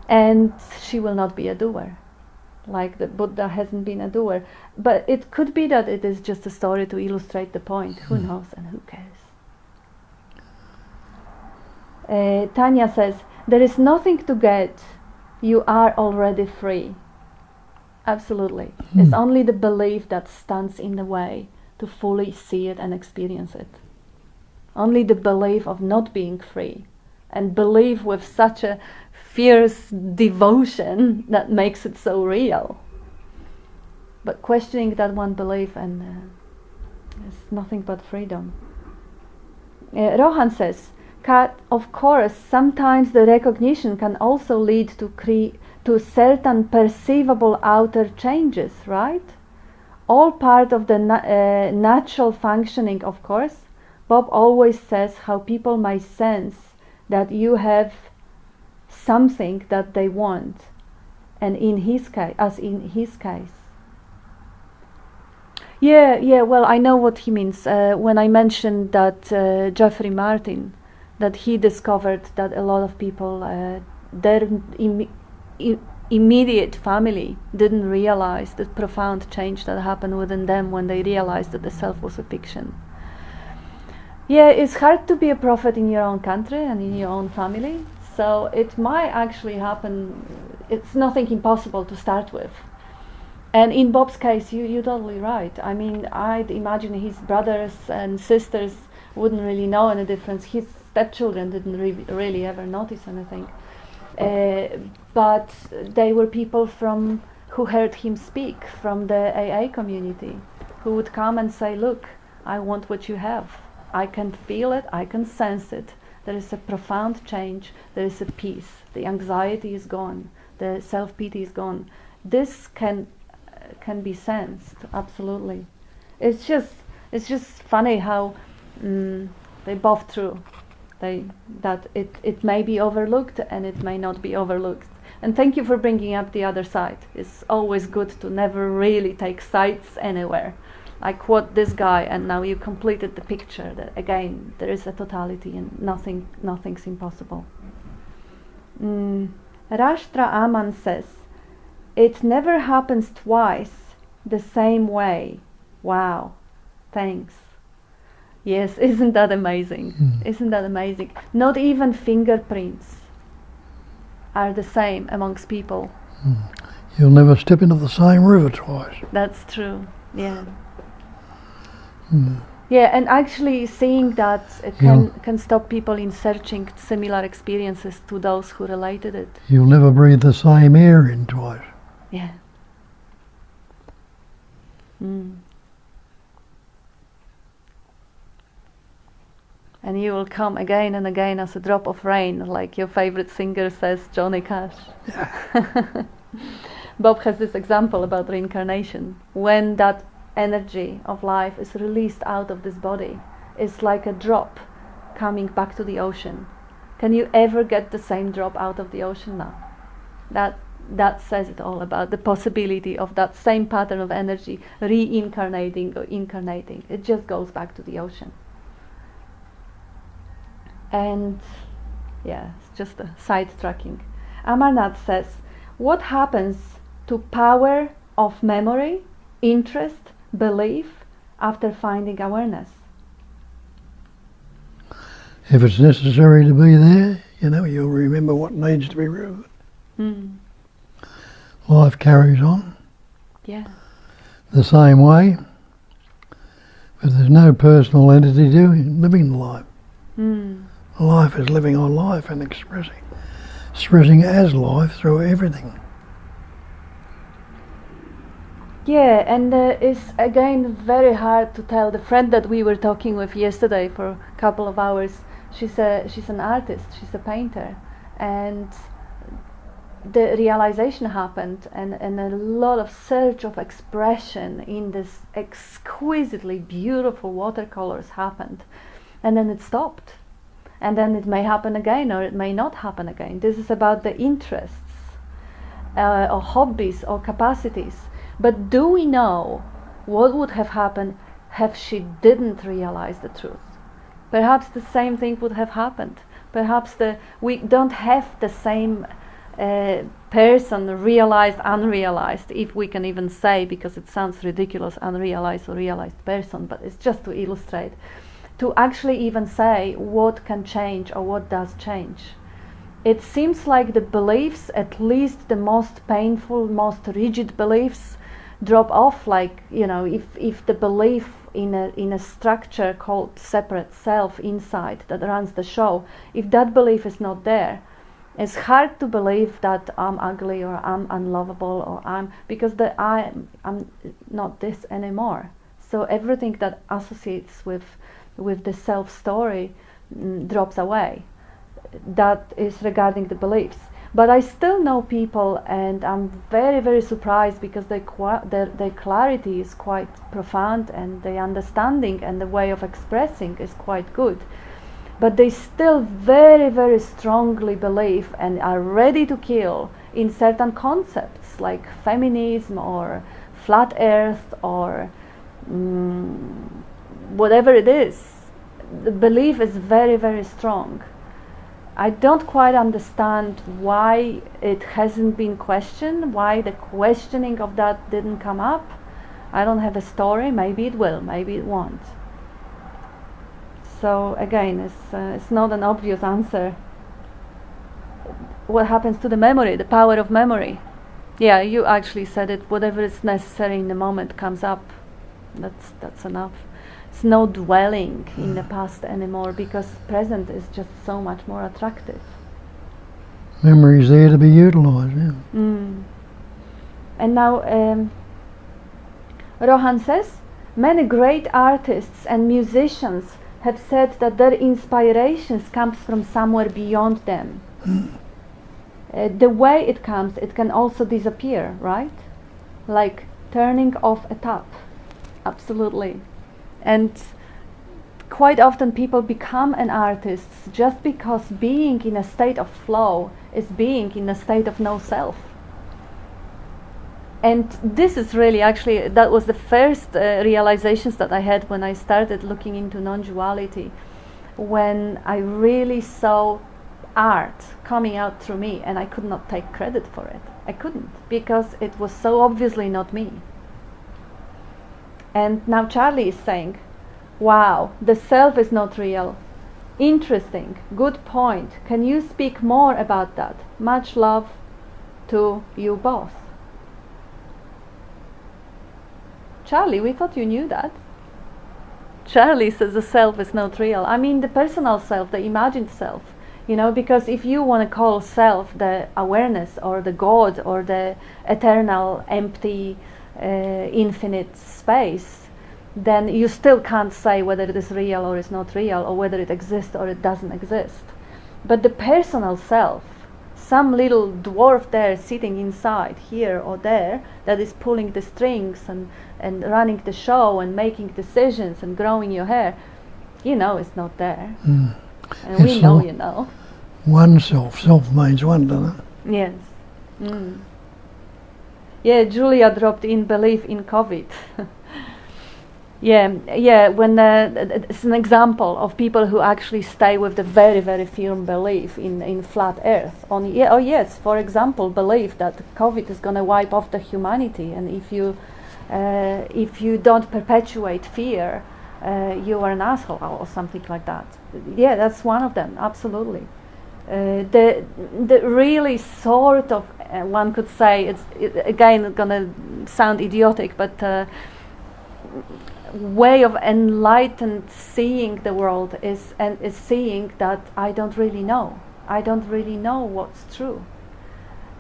And she will not be a doer. Like the Buddha hasn't been a doer. But it could be that it is just a story to illustrate the point. Who knows and who cares? Tanya says, there is nothing to get. You are already free. Absolutely. It's only the belief that stands in the way to fully see it and experience it. Only the belief of not being free, and belief with such a fierce devotion that makes it so real. But questioning that one belief and it's nothing but freedom. Rohan says, of course, sometimes the recognition can also lead to certain perceivable outer changes, right? All part of the natural functioning, of course. Bob always says how people might sense that you have something that they want, and in his case, as in his case. Yeah, well, I know what he means. When I mentioned that Jeffrey Martin, that he discovered that a lot of people, their immediate family didn't realize the profound change that happened within them when they realized that the self was a fiction. Yeah, it's hard to be a prophet in your own country and in your own family, so it might actually happen. It's nothing impossible to start with. And in Bob's case, you're totally right. I mean, I'd imagine his brothers and sisters wouldn't really know any difference. His stepchildren didn't really ever notice anything. But they were people who heard him speak from the AA community, who would come and say, look, I want what you have. I can feel it, I can sense it. There is a profound change, there is a peace. The anxiety is gone, the self-pity is gone. This can can be sensed. Absolutely. It's just funny how they both true. That it may be overlooked and it may not be overlooked. And thank you for bringing up the other side. It's always good to never really take sides anywhere. I quote this guy, and now you completed the picture that again there is a totality and nothing's impossible. Rashtra Aman says, it never happens twice the same way. Wow, thanks. Yes, isn't that amazing? Isn't that amazing? Not even fingerprints are the same amongst people. You'll never step into the same river twice. That's true, yeah. Yeah, and actually seeing that can stop people in searching similar experiences to those who related it. You'll never breathe the same air in twice. Yeah. And you will come again and again as a drop of rain, like your favorite singer says, Johnny Cash. Bob has this example about reincarnation. When that energy of life is released out of this body, it's like a drop coming back to the ocean. Can you ever get the same drop out of the ocean now? That says it all about the possibility of that same pattern of energy reincarnating or incarnating. It just goes back to the ocean. And yeah, it's just a sidetracking. Amarnath says, what happens to power of memory, interest, belief after finding awareness? If it's necessary to be there, you'll remember what needs to be remembered. Life carries on. Yeah. The same way, but there's no personal entity living life. Life is living on life and expressing as life through everything. Yeah, and it's again very hard to tell. The friend that we were talking with yesterday for a couple of hours, she's an artist, she's a painter, and the realization happened and a lot of surge of expression in this exquisitely beautiful watercolors happened, and then it stopped. And then it may happen again or it may not happen again. This is about the interests or hobbies or capacities. But do we know what would have happened if she didn't realize the truth? Perhaps the same thing would have happened. Perhaps we don't have the same person, realized, unrealized, if we can even say, because it sounds ridiculous, unrealized or realized person, but it's just to illustrate. To actually even say what can change or what does change. It seems like the beliefs, at least the most painful, most rigid beliefs, drop off. Like, if the belief in a structure called separate self inside that runs the show, if that belief is not there, it's hard to believe that I'm ugly or I'm unlovable or because I'm not this anymore. So everything that associates with the self story drops away. That is regarding the beliefs. But I still know people, and I'm very, very surprised because their clarity is quite profound and their understanding and the way of expressing is quite good. But they still very, very strongly believe and are ready to kill in certain concepts like feminism or flat earth or whatever it is. The belief is very, very strong. I don't quite understand why it hasn't been questioned, why the questioning of that didn't come up. I don't have a story. Maybe it will, maybe it won't. So again, it's not an obvious answer. What happens to the memory, the power of memory? Yeah, you actually said it. Whatever is necessary in the moment comes up. That's enough. It's no dwelling in the past anymore because present is just so much more attractive. Memory is there to be utilised. Yeah. And now Rohan says, many great artists and musicians have said that their inspirations comes from somewhere beyond them. The way it comes, it can also disappear, right? Like turning off a tap. Absolutely. And quite often people become an artist just because being in a state of flow is being in a state of no self. And this is really actually, that was the first realizations that I had when I started looking into non-duality, when I really saw art coming out through me and I could not take credit for it. I couldn't, because it was so obviously not me. And now Charlie is saying, wow, the self is not real. Interesting, good point. Can you speak more about that? Much love to you both. Charlie, we thought you knew that. Charlie says the self is not real. I mean the personal self, the imagined self. You know, because if you want to call self the awareness or the God or the eternal, empty, infinite space, then you still can't say whether it is real or is not real, or whether it exists or it doesn't exist. But the personal self, some little dwarf there sitting inside, here or there, that is pulling the strings and running the show and making decisions and growing your hair, you know it's not there. Mm. And we know you know. One self. Self means one, doesn't it? Yes. Mm. Yeah, Julia dropped in belief in COVID. Yeah. When it's an example of people who actually stay with the very, very firm belief in flat Earth. Yes, for example, believe that COVID is going to wipe off the humanity, and if you don't perpetuate fear, you are an asshole or something like that. Yeah, that's one of them. Absolutely. The really sort of one could say it's again gonna sound idiotic, but way of enlightened seeing the world is seeing that I don't really know. I don't really know what's true.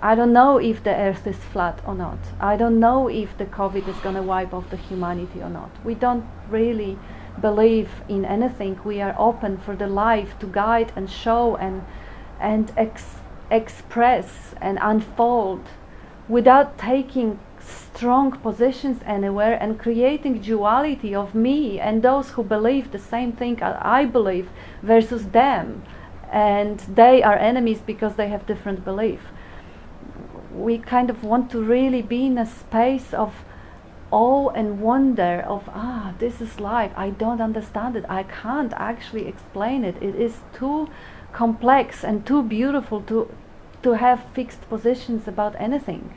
I don't know if the earth is flat or not. I don't know if the COVID is going to wipe off the humanity or not. We don't really believe in anything. We are open for the life to guide and show and express and unfold without taking strong positions anywhere and creating duality of me and those who believe the same thing I believe versus them, and they are enemies because they have different belief. We kind of want to really be in a space of awe and wonder of, this is life, I don't understand it, I can't actually explain it, it is too complex and too beautiful to have fixed positions about anything.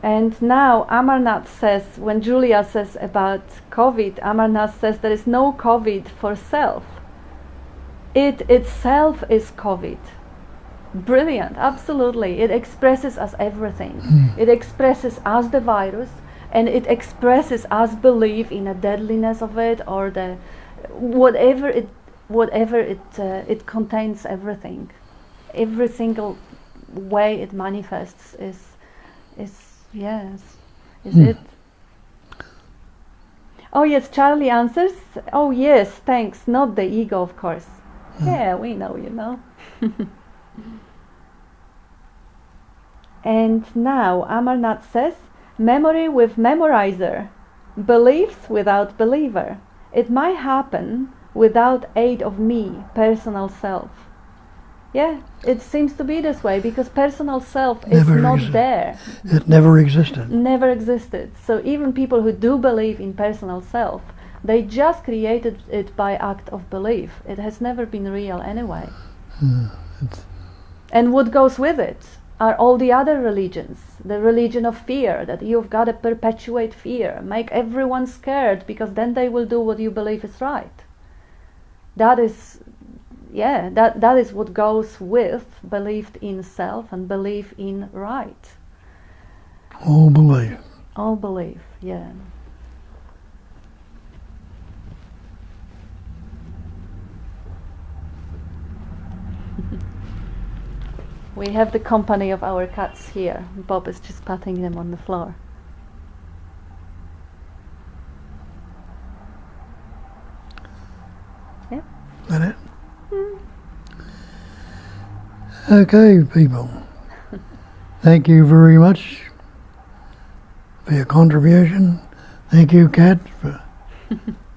And now Amarnath says, when Julia says about COVID, Amarnath says there is no COVID for self. It itself is COVID. Brilliant, absolutely. It expresses as everything. It expresses as the virus, and it expresses as belief in a deadliness of it, or the whatever it contains everything. Every single way it manifests is it. Oh yes, Charlie answers. Oh yes, thanks. Not the ego, of course. Yeah, we know, you know. And now Amarnath says, memory with memorizer, beliefs without believer. It might happen without aid of me, personal self. Yeah, it seems to be this way because personal self is not there. It never existed. Never existed. So even people who do believe in personal self, they just created it by act of belief. It has never been real anyway. And what goes with it are all the other religions. The religion of fear, that you've got to perpetuate fear, make everyone scared because then they will do what you believe is right. That is what goes with belief in self and belief in right. All belief. All belief, yeah. We have the company of our cats here. Bob is just patting them on the floor. Yeah. That it? Okay, people. thank you very much for your contribution. Thank you, Kat, for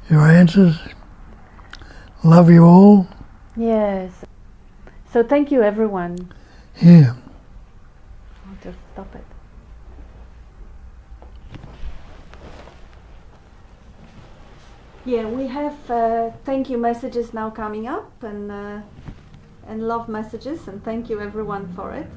your answers. Love you all. Yes. So thank you, everyone. Yeah. I'll just stop it. Yeah, we have thank you messages now coming up, and love messages, and thank you everyone for it.